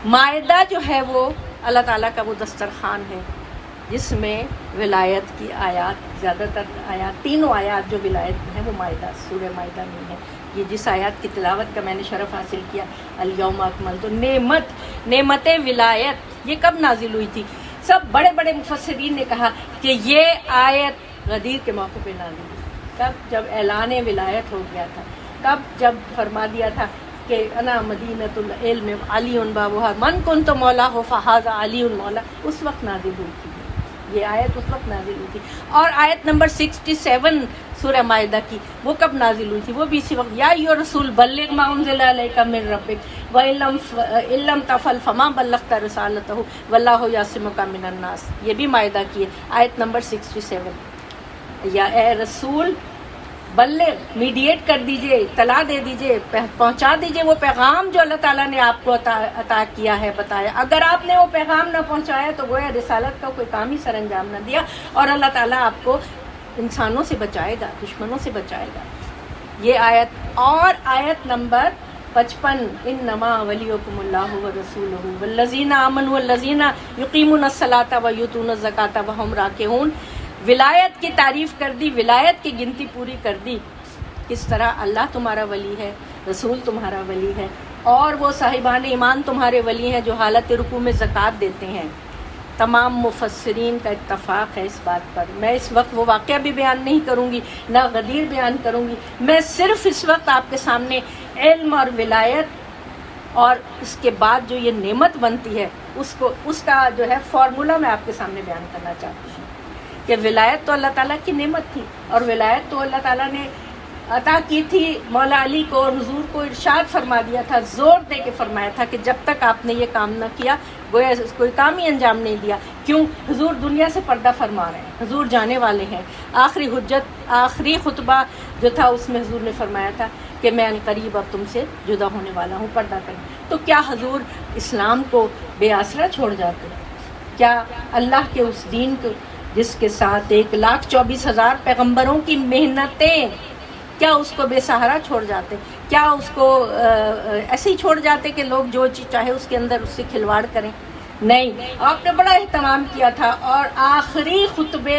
مائدہ جو ہے وہ اللہ تعالیٰ کا وہ دسترخوان ہے جس میں ولایت کی آیات، زیادہ تر آیات، تینوں آیات جو ولایت میں ہیں وہ مائدہ، سورہ مائدہ میں ہے. یہ جس آیات کی تلاوت کا میں نے شرف حاصل کیا، الیوم اکملت، نعمت ولایت، یہ کب نازل ہوئی تھی؟ سب بڑے بڑے مفسرین نے کہا کہ یہ آیت غدیر کے موقع پہ نازل ہوئی. کب؟ جب اعلان ولایت ہو گیا تھا. کب؟ جب فرما دیا تھا کہ انا مدینۃ العلم علی بابھا من کنت مولا فہذا علی مولا. اس وقت نازل ہوئی تھی یہ آیت، اس وقت نازل ہوئی تھی. اور آیت نمبر 67 سورہ مائدہ کی، وہ کب نازل ہوئی تھی؟ وہ بھی اسی وقت. یا ایھا رسول بلغ ما انزل الیک من ربک وان لم تفعل فما بلغت رسالتہ واللہ یعصمک من الناس. یہ بھی مائدہ کی ہے، آیت نمبر 67. یا اے رسول بلغ، میڈیٹ کر دیجئے، اطلاع دے دیجئے، پہنچا دیجئے وہ پیغام جو اللہ تعالیٰ نے آپ کو عطا کیا ہے، بتایا. اگر آپ نے وہ پیغام نہ پہنچایا تو گویا رسالت کا کوئی کام ہی سر انجام نہ دیا، اور اللہ تعالیٰ آپ کو انسانوں سے بچائے گا، دشمنوں سے بچائے گا. یہ آیت. اور آیت نمبر 55 انما ولیکم اللہ ورسولہ والذین آمنوا والذین یقیمون الصلاۃ ویؤتون الزکاۃ وہم راکعون. ولایت کی تعریف کر دی، ولایت کی گنتی پوری کر دی. کس طرح اللہ تمہارا ولی ہے، رسول تمہارا ولی ہے، اور وہ صاحبان ایمان تمہارے ولی ہیں جو حالت رکوع میں زکوٰۃ دیتے ہیں. تمام مفسرین کا اتفاق ہے اس بات پر. میں اس وقت وہ واقعہ بھی بیان نہیں کروں گی، نہ غدیر بیان کروں گی. میں صرف اس وقت آپ کے سامنے علم اور ولایت اور اس کے بعد جو یہ نعمت بنتی ہے اس کا جو ہے فارمولہ میں آپ کے سامنے بیان کرنا چاہتی ہوں کہ ولایت تو اللہ تعالیٰ کی نعمت تھی، اور ولایت تو اللہ تعالیٰ نے عطا کی تھی مولا علی کو، اور حضور کو ارشاد فرما دیا تھا، زور دے کے فرمایا تھا کہ جب تک آپ نے یہ کام نہ کیا گویا کوئی کام ہی انجام نہیں دیا. کیوں؟ حضور دنیا سے پردہ فرما رہے ہیں، حضور جانے والے ہیں. آخری حجت، آخری خطبہ جو تھا اس میں حضور نے فرمایا تھا کہ میں عنقریب اب تم سے جدا ہونے والا ہوں، پردہ کریں. تو کیا حضور اسلام کو بے آسرا چھوڑ جاتے؟ کیا اللہ کے اس دین کو جس کے ساتھ 1,24,000 پیغمبروں کی محنتیں، کیا اس کو بے سہارا چھوڑ جاتے؟ کیا اس کو ایسے ہی چھوڑ جاتے کہ لوگ جو چیز چاہے اس کے اندر اس سے کھلواڑ کریں؟ نہیں، آپ نے بڑا اہتمام کیا تھا، اور آخری خطبے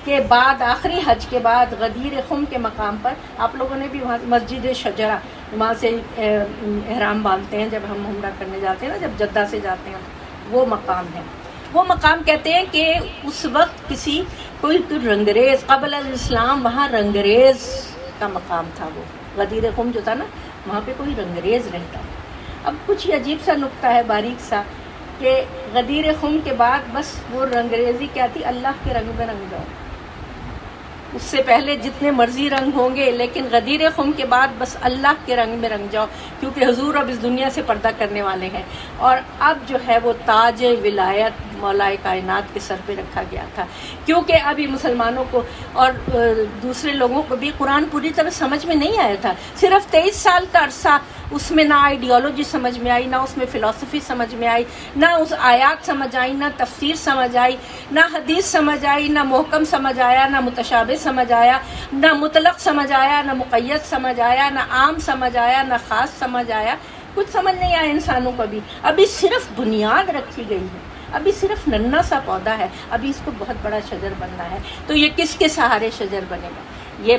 کے بعد، آخری حج کے بعد غدیر خم کے مقام پر آپ لوگوں نے بھی وہاں مسجد شجرہ، وہاں سے احرام باندھتے ہیں جب ہم عمرہ کرنے جاتے ہیں نا، جب جدہ سے جاتے ہیں، وہ مقام ہے۔ وہ مقام کہتے ہیں کہ اس وقت کوئی رنگریز، قبل الاسلام وہاں رنگریز کا مقام تھا، وہ غدیر خم جو تھا نا، وہاں پہ کوئی رنگریز رہتا۔ اب کچھ عجیب سا نکتہ ہے، باریک سا، کہ غدیر خم کے بعد بس وہ رنگریزی کیا تھی؟ اللہ کے رنگ میں رنگ جاؤ۔ اس سے پہلے جتنے مرضی رنگ ہوں گے، لیکن غدیر خم کے بعد بس اللہ کے رنگ میں رنگ جاؤ، کیونکہ حضور اب اس دنیا سے پردہ کرنے والے ہیں۔ اور اب جو ہے وہ تاج ولایت مولا کائنات کے سر پہ رکھا گیا تھا، کیونکہ ابھی مسلمانوں کو اور دوسرے لوگوں کو بھی قرآن پوری طرح سمجھ میں نہیں آیا تھا۔ صرف 23 سال کا عرصہ اس میں نہ آئیڈیالوجی سمجھ میں آئی، نہ اس میں فلسفی سمجھ میں آئی، نہ اس آیات سمجھ آئی، نہ تفسیر سمجھ آئی، نہ حدیث سمجھ آئی، نہ محکم سمجھ آیا، نہ متشابہ سمجھ آیا، نہ مطلق سمجھ آیا، نہ مقید سمجھ آیا، نہ عام سمجھ آیا، نہ خاص سمجھ آیا، کچھ سمجھ نہیں آیا انسانوں کو بھی۔ ابھی صرف بنیاد رکھی گئی ہے، ابھی صرف ننھا سا پودا ہے، ابھی اس کو بہت بڑا شجر بننا ہے۔ تو یہ کس کے سہارے شجر بنے گا؟ یہ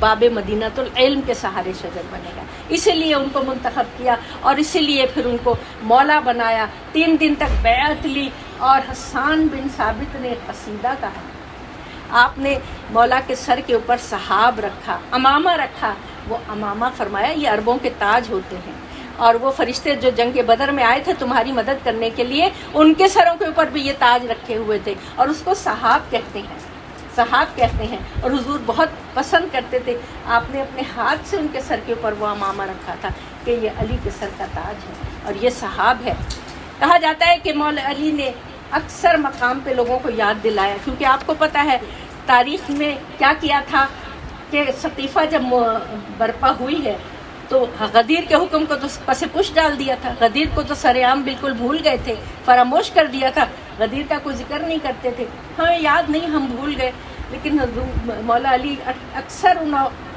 باب مدینۃ العلم کے سہارے شجر بنے گا۔ اسی لیے ان کو منتخب کیا، اور اسی لیے پھر ان کو مولا بنایا۔ 3 دن تک بیعت لی، اور حسان بن ثابت نے قصیدہ کہا۔ آپ نے مولا کے سر کے اوپر سحاب رکھا، امامہ رکھا۔ وہ امامہ فرمایا یہ عربوں کے تاج ہوتے ہیں، اور وہ فرشتے جو جنگ بدر میں آئے تھے تمہاری مدد کرنے کے لیے، ان کے سروں کے اوپر بھی یہ تاج رکھے ہوئے تھے، اور اس کو سحاب کہتے ہیں، سحاب کہتے ہیں۔ اور حضور بہت پسند کرتے تھے، آپ نے اپنے ہاتھ سے ان کے سر کے اوپر وہ امامہ رکھا تھا کہ یہ علی کے سر کا تاج ہے، اور یہ سحاب ہے۔ کہا جاتا ہے کہ مولا علی نے اکثر مقام پہ لوگوں کو یاد دلایا، کیونکہ آپ کو پتہ ہے تاریخ میں کیا کیا تھا کہ سقیفہ جب برپا ہوئی ہے تو غدیر کے حکم کو تو پس پش ڈال دیا تھا، غدیر کو تو سر عام بالکل بھول گئے تھے، فراموش کر دیا تھا، غدیر کا کوئی ذکر نہیں کرتے تھے، ہمیں یاد نہیں، ہم بھول گئے۔ لیکن مولا علی اکثر ان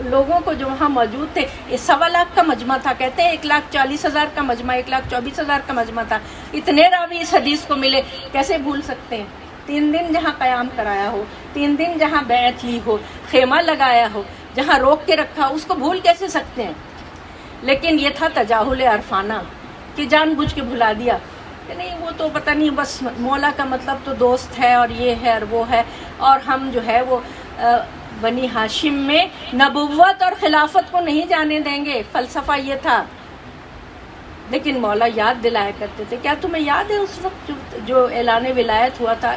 لوگوں کو جو وہاں موجود تھے، یہ 1.25 لاکھ کا مجمع تھا، کہتے ہیں 1,40,000 کا مجمع، 1,24,000 کا مجمع تھا، اتنے راوی اس حدیث کو ملے، کیسے بھول سکتے ہیں؟ 3 دن جہاں قیام کرایا ہو، 3 دن جہاں بیعت لی ہو، خیمہ لگایا ہو، جہاں روک کے رکھا، اس کو بھول کیسے سکتے ہیں؟ لیکن یہ تھا تجاہل عرفانہ کہ جان بوجھ کے بھلا دیا کہ نہیں، وہ تو پتہ نہیں، بس مولا کا مطلب تو دوست ہے، اور یہ ہے اور وہ ہے، اور ہم جو ہے وہ بنی ہاشم میں نبوت اور خلافت کو نہیں جانے دیں گے، فلسفہ یہ تھا۔ لیکن مولا یاد دلایا کرتے تھے۔ کیا تمہیں یاد ہے اس وقت جو اعلان ولایت ہوا تھا،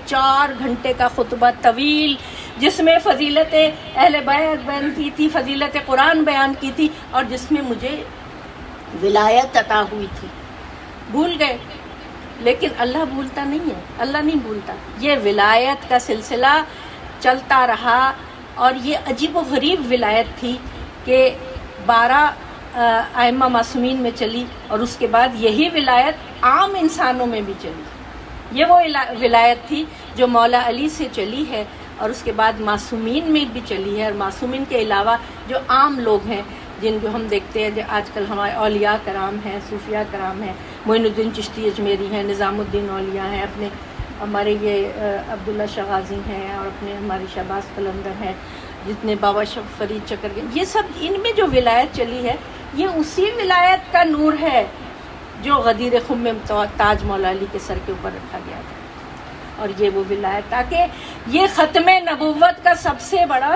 4 گھنٹے کا خطبہ طویل، جس میں فضیلت اہل بیت بیان کی تھی، فضیلت قرآن بیان کی تھی، اور جس میں مجھے ولایت عطا ہوئی تھی؟ بھول گئے، لیکن اللہ بھولتا نہیں ہے، اللہ نہیں بھولتا۔ یہ ولایت کا سلسلہ چلتا رہا، اور یہ عجیب و غریب ولایت تھی کہ 12 ائمہ معصومین میں چلی، اور اس کے بعد یہی ولایت عام انسانوں میں بھی چلی۔ یہ وہ ولایت تھی جو مولا علی سے چلی ہے، اور اس کے بعد معصومین میں بھی چلی ہے، اور معصومین کے علاوہ جو عام لوگ ہیں، جن کو ہم دیکھتے ہیں جو آج کل ہمارے اولیاء کرام ہیں، صوفیاء کرام ہیں، معین الدین چشتی اجمیری ہیں، نظام الدین اولیاء ہیں، اپنے ہمارے یہ عبداللہ شغازی ہیں، اور اپنے ہمارے شہباز قلندر ہیں، جتنے بابا فرید چکر کے، یہ سب ان میں جو ولایت چلی ہے، یہ اسی ولایت کا نور ہے جو غدیر خم میں تاج مولا علی کے سر کے اوپر رکھا گیا تھا۔ اور یہ وہ ولایت، تاکہ یہ ختم نبوت کا سب سے بڑا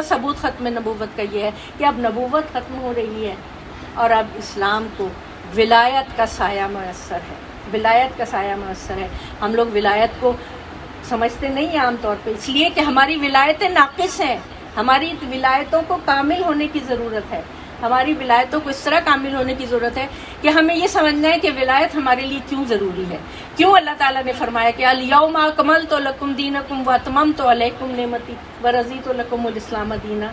ثبوت ختم نبوت کا یہ ہے کہ اب نبوت ختم ہو رہی ہے، اور اب اسلام کو ولایت کا سایہ میسر ہے، ولایت کا سایہ میسر ہے۔ ہم لوگ ولایت کو سمجھتے نہیں ہیں عام طور پہ، اس لیے کہ ہماری ولایتیں ناقص ہیں، ہماری ولایتوں کو کامل ہونے کی ضرورت ہے، ہماری ولایتوں کو اس طرح کامل ہونے کی ضرورت ہے کہ ہمیں یہ سمجھنا ہے کہ ولایت ہمارے لیے کیوں ضروری ہے، کیوں اللہ تعالیٰ نے فرمایا کہ الیوم اکملت لکم دینکم واتممت علیکم نعمتی ورضیت لکم الاسلام دینا۔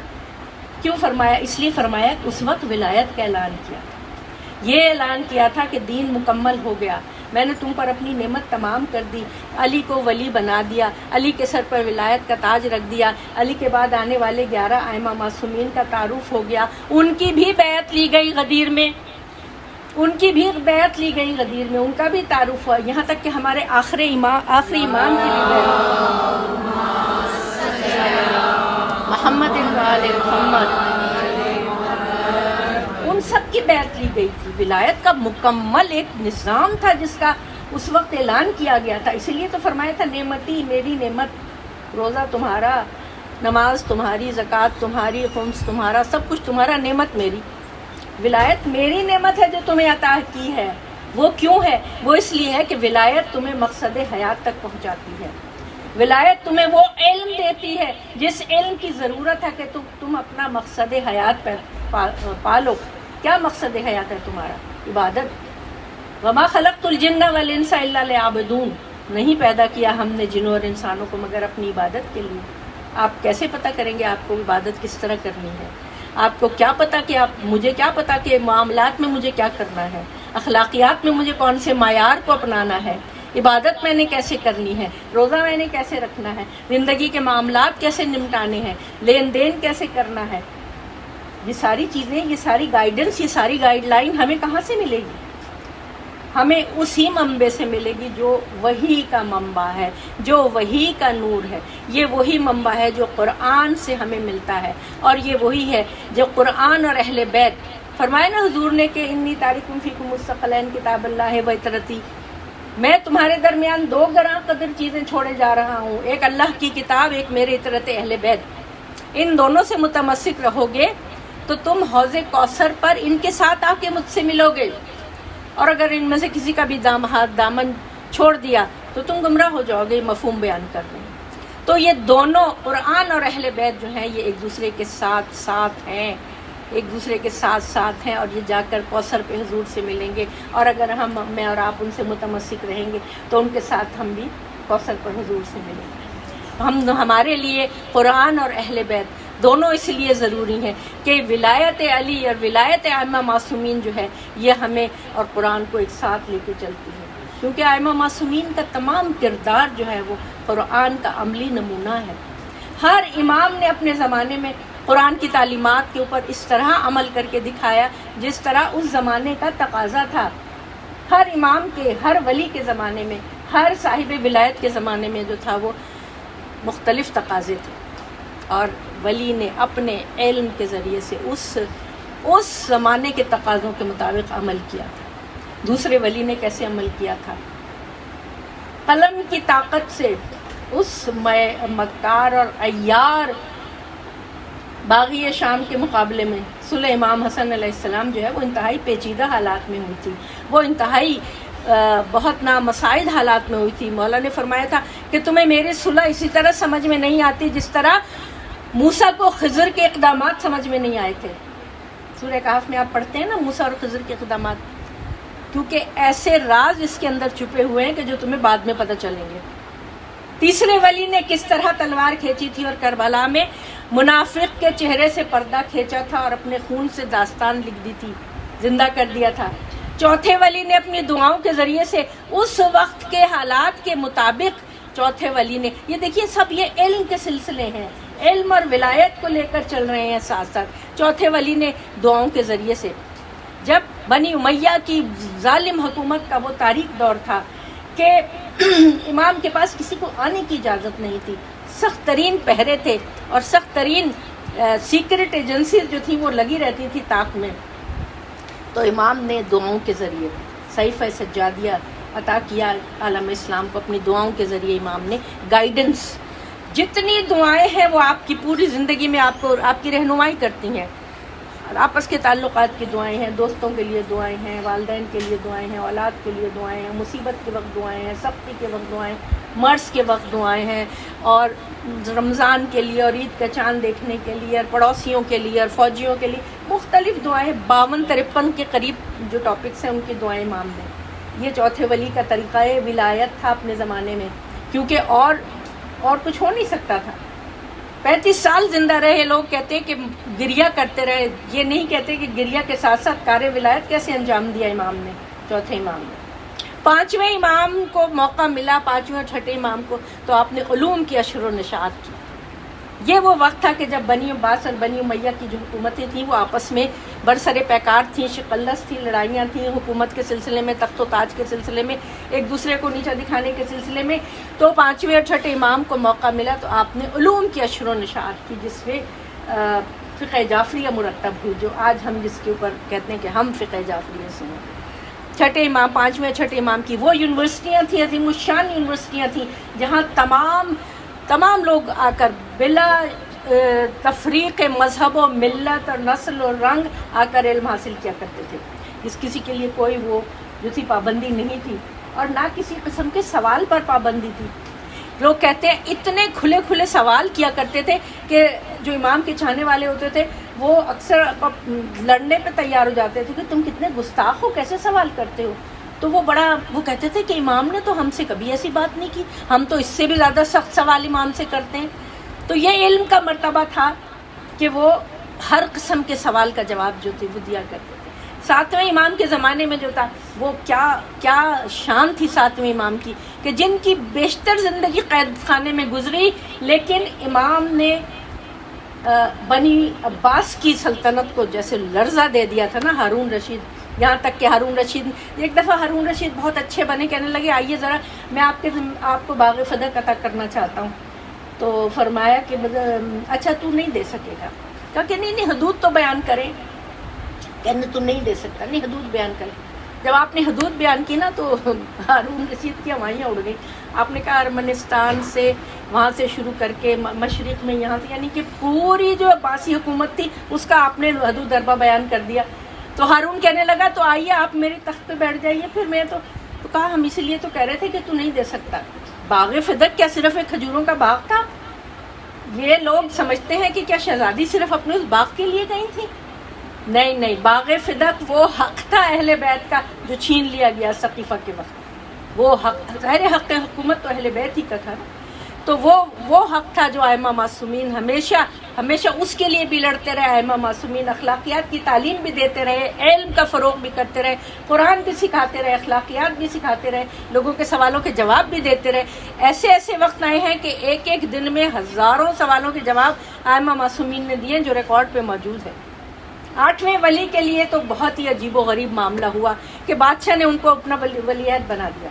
کیوں فرمایا؟ اس لیے فرمایا کہ اس وقت ولایت کا اعلان کیا تھا، یہ اعلان کیا تھا کہ دین مکمل ہو گیا، میں نے تم پر اپنی نعمت تمام کر دی، علی کو ولی بنا دیا، علی کے سر پر ولایت کا تاج رکھ دیا، علی کے بعد آنے والے 11 ائمہ معصومین کا تعارف ہو گیا، ان کی بھی بیعت لی گئی غدیر میں، ان کی بھی بیعت لی گئی غدیر میں، ان کا بھی تعارف ہوا، یہاں تک کہ ہمارے آخری امام کی بھی بیعت، محمد وآل محمد، ان سب کی بیعت لی گئی تھی۔ ولایت کا مکمل ایک نظام تھا جس کا اس وقت اعلان کیا گیا تھا، اسی لیے تو فرمایا تھا نعمتی میری نعمت، روزہ تمہارا، نماز تمہاری، زکوٰۃ تمہاری، خمس تمہارا، سب کچھ تمہارا، نعمت میری۔ ولایت میری نعمت ہے جو تمہیں عطا کی ہے۔ وہ کیوں ہے؟ وہ اس لیے ہے کہ ولایت تمہیں مقصد حیات تک پہنچاتی ہے، ولایت تمہیں وہ علم دیتی ہے جس علم کی ضرورت ہے کہ تم اپنا مقصد حیات پالو۔ کیا مقصد حیات ہے تمہارا؟ عبادت۔ وما خلقت الجن والانس الا لیعبدون، نہیں پیدا کیا ہم نے جنوں اور انسانوں کو مگر اپنی عبادت کے لیے۔ آپ کیسے پتہ کریں گے آپ کو عبادت کس طرح کرنی ہے؟ آپ کو کیا پتہ کہ مجھے کیا پتہ کہ معاملات میں مجھے کیا کرنا ہے، اخلاقیات میں مجھے کون سے معیار کو اپنانا ہے، عبادت میں نے کیسے کرنی ہے، روزہ میں نے کیسے رکھنا ہے، زندگی کے معاملات کیسے نمٹانے ہیں، لین دین کیسے کرنا ہے، یہ ساری چیزیں، یہ ساری گائیڈنس، یہ ساری گائیڈ لائن ہمیں کہاں سے ملے گی؟ ہمیں اسی منبع سے ملے گی جو وحی کا منبع ہے، جو وحی کا نور ہے۔ یہ وہی منبع ہے جو قرآن سے ہمیں ملتا ہے، اور یہ وہی ہے جو قرآن اور اہل بیت، فرمایا نا حضور نے کہ انی تارک فیکم الثقلین کتاب اللہ و اطرتی، میں تمہارے درمیان 2 گراں قدر چیزیں چھوڑے جا رہا ہوں، ایک اللہ کی کتاب، ایک میرے اطرت اہل بیت۔ ان دونوں سے متمسک رہو گے تو تم حوض کوثر پر ان کے ساتھ آ کے مجھ سے ملو گے، اور اگر ان میں سے کسی کا بھی دامن چھوڑ دیا تو تم گمراہ ہو جاؤ گے، مفہوم بیان کر رہے ہیں۔ تو یہ دونوں قرآن اور اہل بیت جو ہیں یہ ایک دوسرے کے ساتھ ساتھ ہیں، ایک دوسرے کے ساتھ ساتھ ہیں، اور یہ جا کر کوثر پہ حضور سے ملیں گے، اور اگر میں اور آپ ان سے متمسک رہیں گے تو ان کے ساتھ ہم بھی کوثر پر حضور سے ملیں گے۔ ہمارے لیے قرآن اور اہل بیت دونوں اس لیے ضروری ہیں کہ ولایت علی اور ولایت ائمہ معصومین جو ہے یہ ہمیں اور قرآن کو ایک ساتھ لے کے چلتی ہے، کیونکہ ائمہ معصومین کا تمام کردار جو ہے وہ قرآن کا عملی نمونہ ہے۔ ہر امام نے اپنے زمانے میں قرآن کی تعلیمات کے اوپر اس طرح عمل کر کے دکھایا جس طرح اس زمانے کا تقاضا تھا۔ ہر امام کے، ہر ولی کے زمانے میں، ہر صاحب ولایت کے زمانے میں جو تھا وہ مختلف تقاضے تھے، اور ولی نے اپنے علم کے ذریعے سے اس زمانے کے تقاضوں کے مطابق عمل کیا تھا۔ دوسرے ولی نے کیسے عمل کیا تھا؟ قلم کی طاقت سے اس مکار اور عیار باغی شام کے مقابلے میں صلح امام حسن علیہ السلام جو ہے وہ انتہائی پیچیدہ حالات میں ہوئی تھی، وہ انتہائی بہت نامساعد حالات میں ہوئی تھی۔ مولا نے فرمایا تھا کہ تمہیں میری صلح اسی طرح سمجھ میں نہیں آتی جس طرح موسیٰ کو خضر کے اقدامات سمجھ میں نہیں آئے تھے۔ سورہ کہف میں آپ پڑھتے ہیں نا موسیٰ اور خضر کے اقدامات، کیونکہ ایسے راز اس کے اندر چھپے ہوئے ہیں کہ جو تمہیں بعد میں پتہ چلیں گے۔ تیسرے ولی نے کس طرح تلوار کھینچی تھی اور کربلا میں منافق کے چہرے سے پردہ کھینچا تھا اور اپنے خون سے داستان لکھ دی تھی، زندہ کر دیا تھا۔ چوتھے ولی نے اپنی دعاؤں کے ذریعے سے اس وقت کے حالات کے مطابق، چوتھے ولی نے، یہ دیکھیے سب یہ علم کے سلسلے ہیں، علم اور ولایت کو لے کر چل رہے ہیں ساتھ ساتھ۔ چوتھے ولی نے دعاؤں کے ذریعے سے، جب بنی امیہ کی ظالم حکومت کا وہ تاریک دور تھا کہ امام کے پاس کسی کو آنے کی اجازت نہیں تھی، سخت ترین پہرے تھے اور سخت ترین سیکرٹ ایجنسیز جو تھی وہ لگی رہتی تھی طاق میں، تو امام نے دعاؤں کے ذریعے صحیفہ سجادیہ عطا کیا عالم اسلام کو، اپنی دعاؤں کے ذریعے امام نے گائیڈنس، جتنی دعائیں ہیں وہ آپ کی پوری زندگی میں آپ کی رہنمائی کرتی ہیں۔ آپس کے تعلقات کی دعائیں ہیں، دوستوں کے لیے دعائیں ہیں، والدین کے لیے دعائیں ہیں، اولاد کے لیے دعائیں ہیں، مصیبت کے وقت دعائیں ہیں، سختی کے وقت دعائیں، مرض کے وقت دعائیں ہیں، اور رمضان کے لیے اور عید کا چاند دیکھنے کے لیے اور پڑوسیوں کے لیے اور فوجیوں کے لیے مختلف دعائیں، 52-53 کے قریب جو ٹاپکس ہیں ان کی دعائیں امام نے۔ یہ چوتھے ولی کا طریقہ ولایت تھا اپنے زمانے میں، کیونکہ اور کچھ ہو نہیں سکتا تھا۔ 35 سال زندہ رہے، لوگ کہتے کہ گریہ کرتے رہے، یہ نہیں کہتے کہ گریہ کے ساتھ ساتھ کار ولایت کیسے انجام دیا امام نے، چوتھے امام نے۔ پانچویں امام کو موقع ملا، پانچویں اور چھٹے امام کو، تو آپ نے علوم کی اشر و نشاط کی۔ یہ وہ وقت تھا کہ جب بنی عباس اور بنی امیہ کی جو حکومتیں تھیں وہ آپس میں برسر پیکار تھیں، شقلص تھیں، لڑائیاں تھیں حکومت کے سلسلے میں، تخت و تاج کے سلسلے میں، ایک دوسرے کو نیچا دکھانے کے سلسلے میں۔ تو پانچویں اور چھٹے امام کو موقع ملا تو آپ نے علوم کی اشر و نشاط کی، جس میں فقہ جعفریہ مرتب ہوئی، جو آج ہم جس کے اوپر کہتے ہیں کہ ہم فقہ جعفریہ سے ہیں۔ چھٹے امام، پانچویں چھٹے امام کی وہ یونیورسٹیاں تھیں، عظیم الشان یونیورسٹیاں تھیں، جہاں تمام لوگ آ کر بلا تفریق مذہب و ملت اور نسل و رنگ آ کر علم حاصل کیا کرتے تھے۔ کسی کے لیے کوئی وہ جو تھی پابندی نہیں تھی، اور نہ کسی قسم کے سوال پر پابندی تھی۔ لوگ کہتے ہیں اتنے کھلے کھلے سوال کیا کرتے تھے کہ جو امام کے چاہنے والے ہوتے تھے وہ اکثر لڑنے پہ تیار ہو جاتے تھے کہ تم کتنے گستاخ ہو، کیسے سوال کرتے ہو۔ تو وہ کہتے تھے کہ امام نے تو ہم سے کبھی ایسی بات نہیں کی، ہم تو اس سے بھی زیادہ سخت سوال امام سے کرتے ہیں۔ تو یہ علم کا مرتبہ تھا کہ وہ ہر قسم کے سوال کا جواب جو تھی وہ دیا کرتے تھے۔ ساتویں امام کے زمانے میں جو تھا وہ کیا شان تھی ساتویں امام کی، کہ جن کی بیشتر زندگی قید خانے میں گزری، لیکن امام نے بنی عباس کی سلطنت کو جیسے لرزہ دے دیا تھا نا ہارون رشید، یہاں تک کہ ہارون رشید ایک دفعہ ہارون رشید بہت اچھے بنے، کہنے لگے آئیے ذرا میں آپ کو باغ فدق عطا کرنا چاہتا ہوں۔ تو فرمایا کہ اچھا تو نہیں دے سکے گا، کہا کہ نہیں حدود تو بیان کریں، کہنے تو نہیں دے سکتا، نہیں حدود بیان کریں۔ جب آپ نے حدود بیان کی نا تو ہارون رشید کی ہوائیاں اڑ گئیں۔ آپ نے کہا ارمنستان سے وہاں سے شروع کر کے مشرق میں یہاں سے، یعنی کہ پوری جو عباسی حکومت تھی اس کا آپ نے حدود ضربہ بیان کر دیا۔ تو ہارون کہنے لگا تو آئیے آپ میری تخت پہ بیٹھ جائیے۔ پھر میں تو کہا ہم اس لیے تو کہہ رہے تھے کہ تو نہیں دے سکتا۔ باغ فدق کیا صرف ایک کھجوروں کا باغ تھا؟ یہ لوگ سمجھتے ہیں کہ کیا شہزادی صرف اپنے اس باغ کے لیے گئی تھی؟ نہیں، باغ فدق وہ حق تھا اہل بیت کا جو چھین لیا گیا سقیفہ کے وقت۔ وہ حق، ظاہر حق حکومت تو اہل بیت ہی کا تھا نا، تو وہ حق تھا جو ائمہ معصومین ہمیشہ اس کے لیے بھی لڑتے رہے۔ ائمہ معصومین اخلاقیات کی تعلیم بھی دیتے رہے، علم کا فروغ بھی کرتے رہے، قرآن بھی سکھاتے رہے، اخلاقیات بھی سکھاتے رہے، لوگوں کے سوالوں کے جواب بھی دیتے رہے۔ ایسے وقت آئے ہیں کہ ایک دن میں ہزاروں سوالوں کے جواب ائمہ معصومین نے دیے جو ریکارڈ پہ موجود ہے۔ 8ویں ولی کے لیے تو بہت ہی عجیب و غریب معاملہ ہوا کہ بادشاہ نے ان کو اپنا ولی عہد بنا دیا،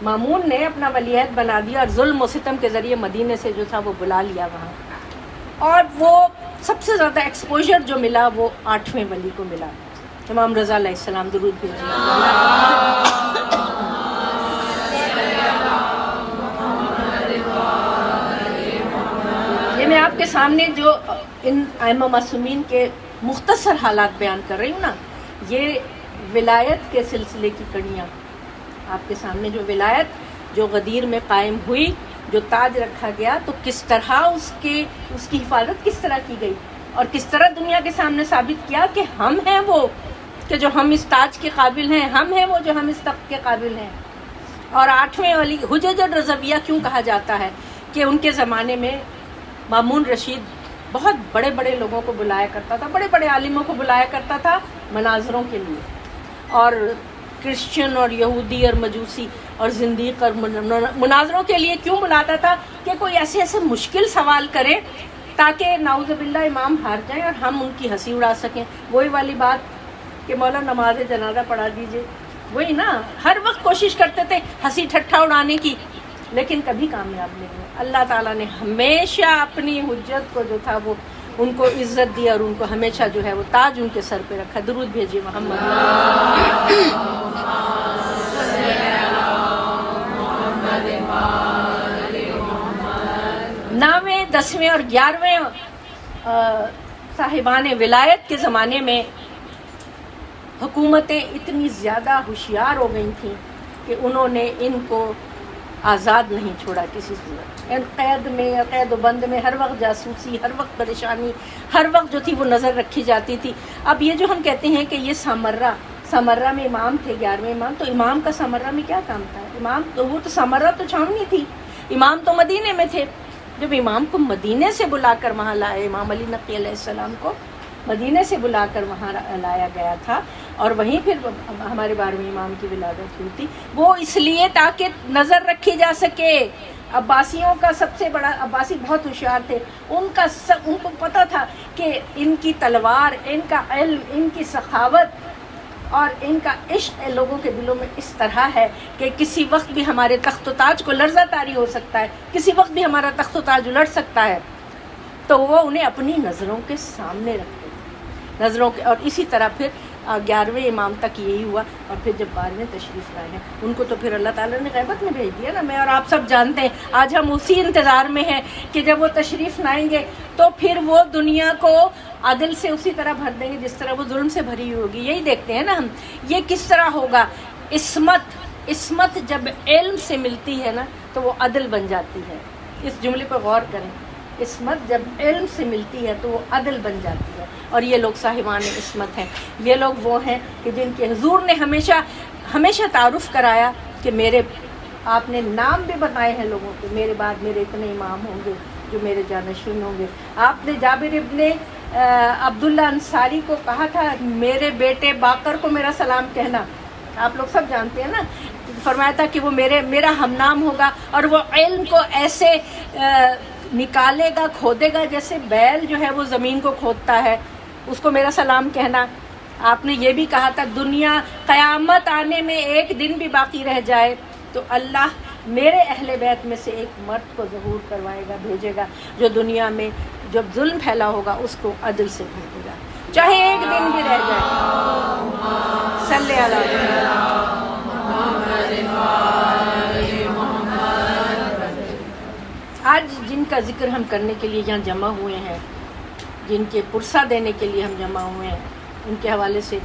مامون نے اپنا ولی عہد بنا دیا، اور ظلم و ستم کے ذریعے مدینے سے جو تھا وہ بلا لیا وہاں، اور وہ سب سے زیادہ ایکسپوجر جو ملا وہ 8ویں ولی کو ملا، امام رضا علیہ السلام۔ درود بھیجیے۔ یہ میں آپ کے سامنے جو ان ائمہ معصومین کے مختصر حالات بیان کر رہی ہوں نا، یہ ولایت کے سلسلے کی کڑیاں آپ کے سامنے، جو ولایت جو غدیر میں قائم ہوئی، جو تاج رکھا گیا، تو کس طرح اس کی حفاظت کس طرح کی گئی، اور کس طرح دنیا کے سامنے ثابت کیا کہ ہم ہیں وہ کہ جو ہم اس تاج کے قابل ہیں، ہم ہیں وہ جو ہم اس تخت کے قابل ہیں۔ اور 8ویں ولی حجج الرضویہ کیوں کہا جاتا ہے کہ ان کے زمانے میں مامون رشید بہت بڑے بڑے لوگوں کو بلایا کرتا تھا، بڑے بڑے عالموں کو بلایا کرتا تھا مناظروں کے لیے، اور کرسچن اور یہودی اور مجوسی اور زندیق اور مناظروں کے لیے کیوں بلاتا تھا کہ کوئی ایسے مشکل سوال کرے تاکہ نعوذ باللہ امام ہار جائیں اور ہم ان کی ہنسی اڑا سکیں۔ وہی والی بات کہ مولا نماز جنازہ پڑھا دیجئے، وہی نا، ہر وقت کوشش کرتے تھے ہنسی ٹھٹھا اڑانے کی، لیکن کبھی کامیاب نہیں ہوئے۔ اللہ تعالیٰ نے ہمیشہ اپنی حجت کو جو تھا وہ ان کو عزت دی، اور ان کو ہمیشہ جو ہے وہ تاج ان کے سر پہ رکھا۔ درود بھیجیے محمد۔ 9ویں 10ویں اور 11ویں صاحبان ولایت کے زمانے میں حکومتیں اتنی زیادہ ہوشیار ہو گئی تھیں کہ انہوں نے ان کو آزاد نہیں چھوڑا کسی صورت، قید و بند میں ہر وقت جاسوسی، ہر وقت پریشانی، ہر وقت جو تھی وہ نظر رکھی جاتی تھی۔ اب یہ جو ہم کہتے ہیں کہ یہ سامرہ میں امام تھے 11ویں امام، تو امام کا سامرہ میں کیا کام تھا؟ امام تو وہ تو سامرہ تو چھاونی تھی، امام تو مدینے میں تھے۔ جب امام کو مدینے سے بلا کر وہاں لائے، امام علی نقی علیہ السلام کو مدینے سے بلا کر وہاں لایا گیا تھا، اور وہیں پھر ہمارے 12ویں امام کی ولادت ہوئی تھی، وہ اس لیے تاکہ نظر رکھی جا سکے۔ عباسیوں کا سب سے بڑا، عباسی بہت ہوشیار تھے، ان کو پتہ تھا کہ ان کی تلوار، ان کا علم، ان کی سخاوت اور ان کا عشق لوگوں کے دلوں میں اس طرح ہے کہ کسی وقت بھی ہمارے تخت و تاج کو لرزہ طاری ہو سکتا ہے، کسی وقت بھی ہمارا تخت و تاج الٹ سکتا ہے، تو وہ انہیں اپنی نظروں کے سامنے رکھتے تھے، نظروں کے۔ اور اسی طرح پھر 11ویں امام تک یہی ہوا، اور پھر جب 12ویں تشریف لائے ہیں ان کو تو پھر اللہ تعالیٰ نے غیبت میں بھیج دیا نا۔ میں اور آپ سب جانتے ہیں، آج ہم اسی انتظار میں ہیں کہ جب وہ تشریف لائیں گے تو پھر وہ دنیا کو عدل سے اسی طرح بھر دیں گے جس طرح وہ ظلم سے بھری ہوگی۔ یہی دیکھتے ہیں نا ہم، یہ کس طرح ہوگا۔ عصمت جب علم سے ملتی ہے نا تو وہ عدل بن جاتی ہے۔ اس جملے پر غور کریں، عصمت جب علم سے ملتی ہے تو وہ عدل بن جاتی ہے، اور یہ لوگ صاحبان عصمت ہیں۔ یہ لوگ وہ ہیں کہ جن کے حضور نے ہمیشہ تعارف کرایا کہ میرے، آپ نے نام بھی بتائے ہیں لوگوں کے، میرے بعد میرے اتنے امام ہوں گے جو میرے جانشین ہوں گے۔ آپ نے جابر ابن عبداللہ انصاری کو کہا تھا میرے بیٹے باقر کو میرا سلام کہنا، آپ لوگ سب جانتے ہیں نا، فرمایا تھا کہ وہ میرا ہم نام ہوگا، اور وہ علم کو ایسے نکالے گا، کھودے گا جیسے بیل جو ہے وہ زمین کو کھودتا ہے، اس کو میرا سلام کہنا۔ آپ نے یہ بھی کہا تھا دنیا قیامت آنے میں ایک دن بھی باقی رہ جائے تو اللہ میرے اہل بیت میں سے ایک مرد کو ظہور کروائے گا، بھیجے گا، جو دنیا میں جب ظلم پھیلا ہوگا اس کو عدل سے بھر دے گا، چاہے ایک دن بھی رہ جائے۔ صلی اللہ علیہ آج جن کا ذکر ہم کرنے کے لیے یہاں جمع ہوئے ہیں، جن کے پرسہ دینے کے لیے ہم جمع ہوئے ہیں، ان کے حوالے سے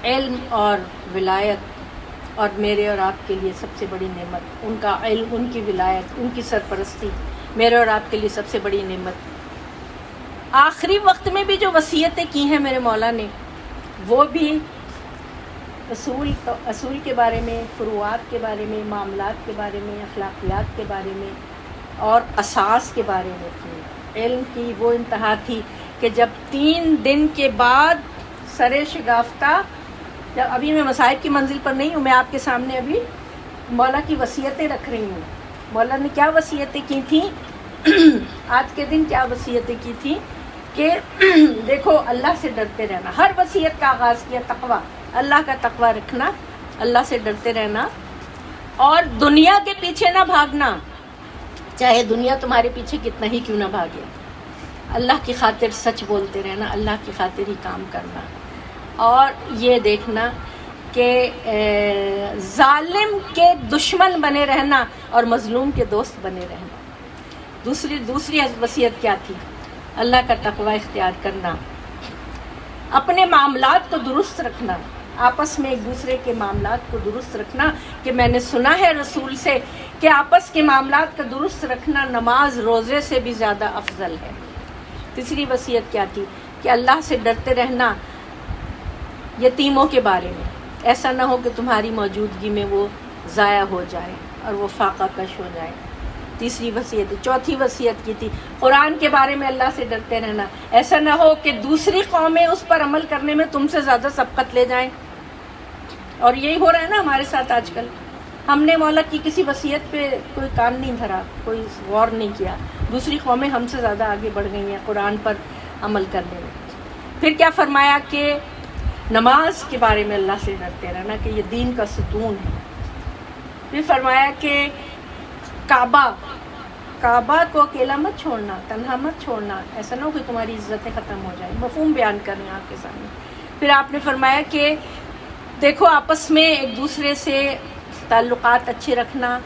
علم اور ولایت اور میرے اور آپ کے لیے سب سے بڑی نعمت، ان کا علم، ان کی ولایت، ان کی سرپرستی میرے اور آپ کے لیے سب سے بڑی نعمت۔ آخری وقت میں بھی جو وصیتیں کی ہیں میرے مولا نے، وہ بھی اصول کے بارے میں، فروعات کے بارے میں، معاملات کے بارے میں، اخلاقیات کے بارے میں اور اساس کے بارے میں تھی۔ علم کی وہ انتہا تھی کہ جب 3 دن کے بعد سرے شگافتہ، جب ابھی میں مصائب کی منزل پر نہیں ہوں، میں آپ کے سامنے ابھی مولا کی وصیتیں رکھ رہی ہوں۔ مولا نے کیا وصیتیں کی تھیں، آج کے دن کیا وصیتیں کی تھیں کہ دیکھو اللہ سے ڈرتے رہنا۔ ہر وصیت کا آغاز کیا تقویٰ، اللہ کا تقویٰ رکھنا، اللہ سے ڈرتے رہنا، اور دنیا کے پیچھے نہ بھاگنا، چاہے دنیا تمہارے پیچھے کتنا ہی کیوں نہ بھاگے۔ اللہ کی خاطر سچ بولتے رہنا، اللہ کی خاطر ہی کام کرنا، اور یہ دیکھنا کہ ظالم کے دشمن بنے رہنا اور مظلوم کے دوست بنے رہنا۔ دوسری وصیت کیا تھی؟ اللہ کا تقویٰ اختیار کرنا، اپنے معاملات کو درست رکھنا، آپس میں ایک دوسرے کے معاملات کو درست رکھنا، کہ میں نے سنا ہے رسول سے کہ آپس کے معاملات کا درست رکھنا نماز روزے سے بھی زیادہ افضل ہے۔ تیسری وصیت کیا تھی؟ کہ اللہ سے ڈرتے رہنا یتیموں کے بارے میں، ایسا نہ ہو کہ تمہاری موجودگی میں وہ ضائع ہو جائے اور وہ فاقہ کش ہو جائے۔ تیسری وصیت۔ چوتھی وصیت کی تھی قرآن کے بارے میں، اللہ سے ڈرتے رہنا، ایسا نہ ہو کہ دوسری قومیں اس پر عمل کرنے میں تم سے زیادہ سبقت لے جائیں، اور یہی ہو رہا ہے نا ہمارے ساتھ آج کل۔ ہم نے مولا کی کسی وصیت پہ کوئی کان نہیں دھرا، کوئی غور نہیں کیا، دوسری قومیں ہم سے زیادہ آگے بڑھ گئی ہیں قرآن پر عمل کرنے میں۔ پھر کیا فرمایا کہ نماز کے بارے میں اللہ سے ڈرتے رہنا کہ یہ دین کا ستون ہے۔ پھر فرمایا کہ کعبہ کو اکیلا مت چھوڑنا، تنہا مت چھوڑنا، ایسا نہ ہو کہ تمہاری عزتیں ختم ہو جائیں۔ مفہوم بیان کر رہے ہیں آپ کے سامنے۔ پھر آپ نے فرمایا کہ دیکھو آپس میں ایک دوسرے سے تعلقات اچھے رکھنا،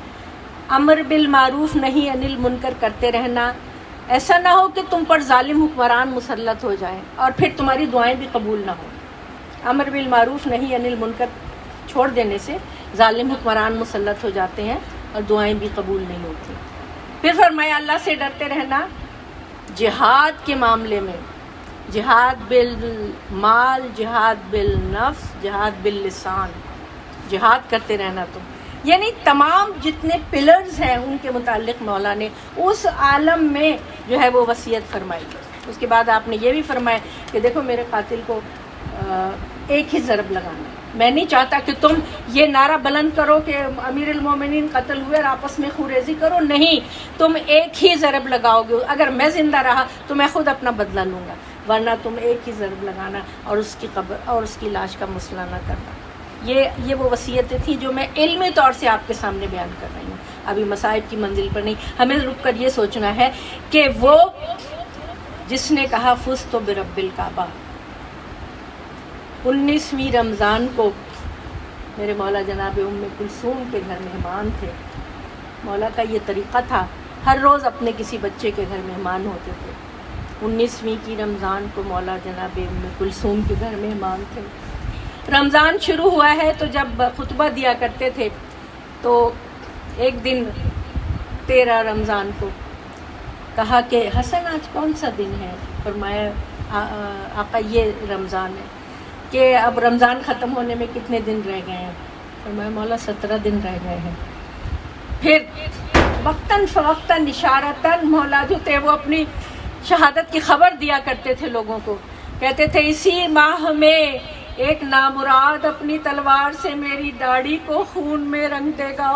امر بالمعروف نہی عن المنکر کرتے رہنا، ایسا نہ ہو کہ تم پر ظالم حکمران مسلط ہو جائیں اور پھر تمہاری دعائیں بھی قبول نہ ہوں۔ امر بالمعروف نہی عن المنکر چھوڑ دینے سے ظالم حکمران مسلط ہو جاتے ہیں اور دعائیں بھی قبول نہیں ہوتی۔ پھر فرمایا اللہ سے ڈرتے رہنا جہاد کے معاملے میں، جہاد بالمال، جہاد بالنفس، جہاد باللسان، جہاد کرتے رہنا تم، یعنی تمام جتنے پلرز ہیں ان کے متعلق مولا نے اس عالم میں جو ہے وہ وصیت فرمائی۔ اس کے بعد آپ نے یہ بھی فرمایا کہ دیکھو میرے قاتل کو ایک ہی ضرب لگانا. میں نہیں چاہتا کہ تم یہ نعرہ بلند کرو کہ امیر المومنین قتل ہوئے اور آپس میں خوریزی کرو. نہیں، تم ایک ہی ضرب لگاؤ گے. اگر میں زندہ رہا تو میں خود اپنا بدلہ لوں گا، ورنہ تم ایک ہی ضرب لگانا اور اس کی قبر اور اس کی لاش کا مسئلہ نہ کرنا. یہ وہ وصیتیں تھیں جو میں علمی طور سے آپ کے سامنے بیان کر رہی ہوں. ابھی مصائب کی منزل پر نہیں، ہمیں رک کر یہ سوچنا ہے کہ وہ جس نے کہا فزت برب الکعبہ، 19ویں رمضان کو میرے مولا جناب ام کلثوم کے گھر مہمان تھے. مولا کا یہ طریقہ تھا، ہر روز اپنے کسی بچے کے گھر مہمان ہوتے تھے. 19ویں کی رمضان کو مولا جناب ام کلثوم کے گھر مہمان تھے. رمضان شروع ہوا ہے تو جب خطبہ دیا کرتے تھے تو ایک دن 13 رمضان کو کہا کہ حسن آج کون سا دن ہے؟ فرمایا آقا یہ رمضان ہے. کہ اب رمضان ختم ہونے میں کتنے دن رہ گئے ہیں؟ فرمایا مولا 17 دن رہ گئے ہیں. پھر وقتاً فوقتاً اشارتاً مولا جو تھے وہ اپنی شہادت کی خبر دیا کرتے تھے لوگوں کو. کہتے تھے اسی ماہ میں ایک نامراد اپنی تلوار سے میری داڑھی کو خون میں رنگ دے گا.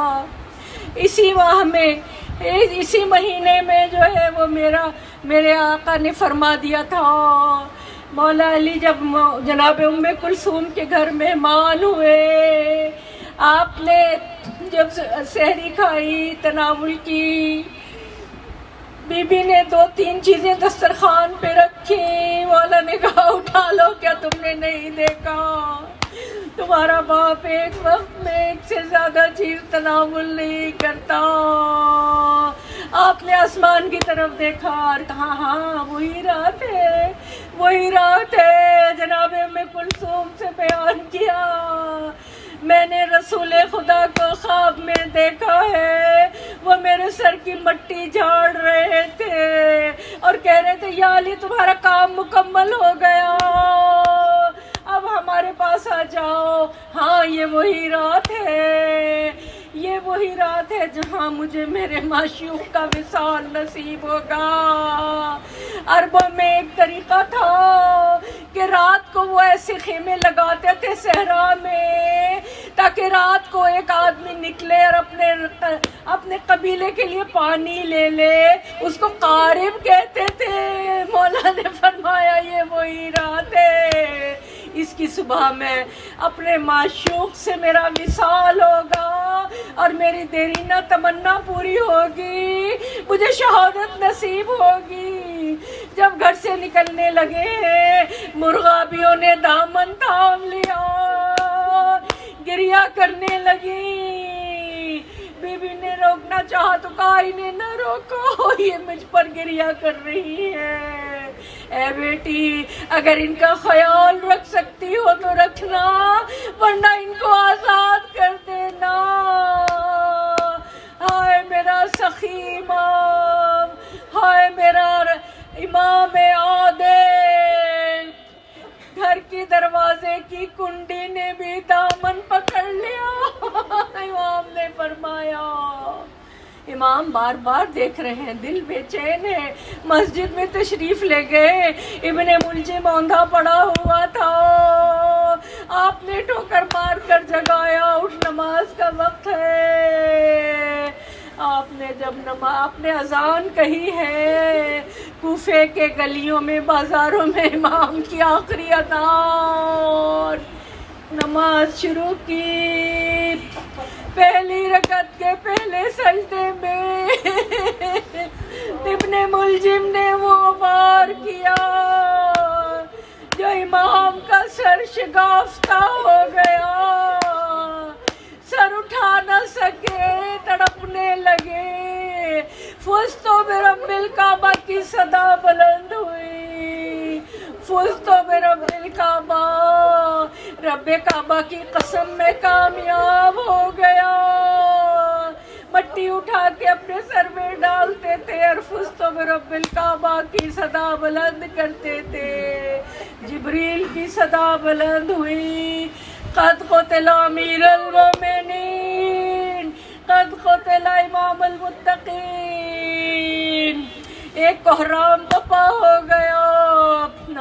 اسی ماہ میں، اسی مہینے میں جو ہے وہ میرے آقا نے فرما دیا تھا. مولا علی جب جناب ام کلثوم کے گھر مہمان ہوئے، آپ نے جب سحری کھائی، تناول کی، بی بی نے 2-3 چیزیں دسترخوان پہ رکھی. مولا نے کہا اٹھا لو، کیا تم نے نہیں دیکھا تمہارا باپ ایک وقت میں ایک سے زیادہ چیز تناول نہیں کرتا؟ آپ نے آسمان کی طرف دیکھا اور کہا ہاں وہی رات ہے، وہی رات ہے. جناب ام کلثوم سے بیان کیا، میں نے رسول خدا کو خواب میں دیکھا ہے، وہ میرے سر کی مٹی جھاڑ رہے تھے اور کہہ رہے تھے یا علی تمہارا کام مکمل ہو گیا، اب ہمارے پاس آ جاؤ. ہاں یہ وہی رات ہے، یہ وہی رات ہے جہاں مجھے میرے معشوق کا وصال نصیب ہوگا. عربوں میں ایک طریقہ تھا کہ رات کو وہ ایسے خیمے لگاتے تھے صحرا میں تاکہ رات کو ایک آدمی نکلے اور اپنے قبیلے کے لیے پانی لے لے. اس کو قارب کہتے تھے. مولا نے فرمایا یہ وہی رات ہے، اس کی صبح میں اپنے معشوق سے میرا وصال ہوگا اور میری دیرینہ تمنا پوری ہوگی، مجھے شہادت نصیب ہوگی. جب گھر سے نکلنے لگے مرغابیوں نے دامن تھام لیا، گریا کرنے لگی. بی بی نے روکنا چاہا تو کہا انہیں نہ روکو، یہ مجھ پر گریا کر رہی ہے. اے بیٹی اگر ان کا خیال رکھ سکتی ہو تو رکھنا، ورنہ ان کو آزاد کر دینا. ہائے میرا سخی امام، ہائے میرا امام عادل، گھر کی دروازے کی کنڈی نے بھی دامن پکڑ لیا. امام نے فرمایا، امام بار بار دیکھ رہے ہیں، دل بے چین ہے. مسجد میں تشریف لے گئے، ابن ملجم اوندھا پڑا ہوا تھا، آپ نے ٹھوکر مار کر جگایا، اٹھ نماز کا وقت ہے. آپ نے جب آپ نے اذان کہی ہے، کوفے کے گلیوں میں بازاروں میں امام کی آخری اذان، نماز شروع کی. پہلی رکعت کے پہلے سجدے میں ابن ملجم نے وہ وار کیا جو امام کا سر شگافتہ ہو گیا، سر اٹھا نہ سکے، تڑپنے لگے. فزت برب الکعبہ کی صدا بلند ہوئی، فزت برب الکعبہ، رب کعبہ کی قسم میں کامیاب ہو گیا. مٹی اٹھا کے اپنے سر میں ڈالتے تھے اور فزت برب الکعبہ کی صدا بلند کرتے تھے. جبریل کی صدا بلند ہوئی، قد قتل امیر المومنین، قد قتل امام المتقین. ایک کوہرام بپا ہو گیا.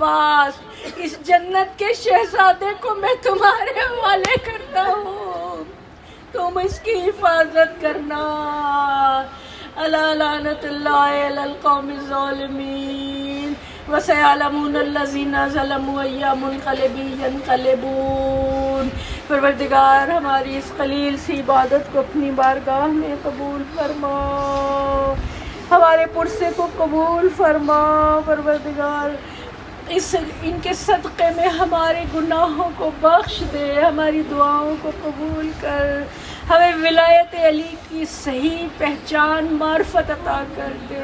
عباس، اس جنت کے شہزادے کو میں تمہارے حوالے کرتا ہوں، تم اس کی حفاظت کرنا۔ الا لعنت اللہ علی القوم الظالمین وسيعلمون الذين ظلموا أي منقلب ينقلبون۔ پروردگار ہماری اس قلیل سی عبادت کو اپنی بارگاہ میں قبول فرما، ہمارے پرسے کو قبول فرما پروردگار، ان کے صدقے میں ہمارے گناہوں کو بخش دے، ہماری دعاؤں کو قبول کر، ہمیں ولایت علی کی صحیح پہچان معرفت عطا کر دے،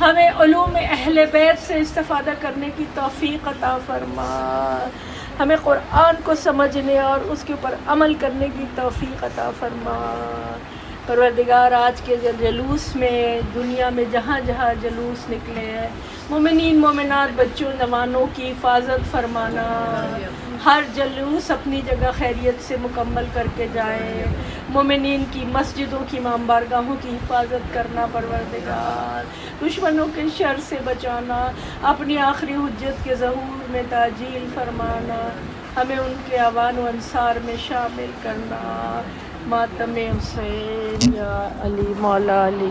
ہمیں علوم اہل بیت سے استفادہ کرنے کی توفیق عطا فرما، ہمیں قرآن کو سمجھنے اور اس کے اوپر عمل کرنے کی توفیق عطا فرما۔ پروردگار آج کے جلوس میں دنیا میں جہاں جہاں جلوس نکلے ہیں، مومنین مومنات بچوں جوانوں کی حفاظت فرمانا، ہر جلوس اپنی جگہ خیریت سے مکمل کر کے جائے، مومنین کی مسجدوں کی امام بارگاہوں کی حفاظت کرنا پروردگار، دشمنوں کے شر سے بچانا، اپنی آخری حجت کے ظہور میں تعجیل فرمانا، ہمیں ان کے اعوان و انصار میں شامل کرنا۔ ماتم حسین یا علی مولا علی۔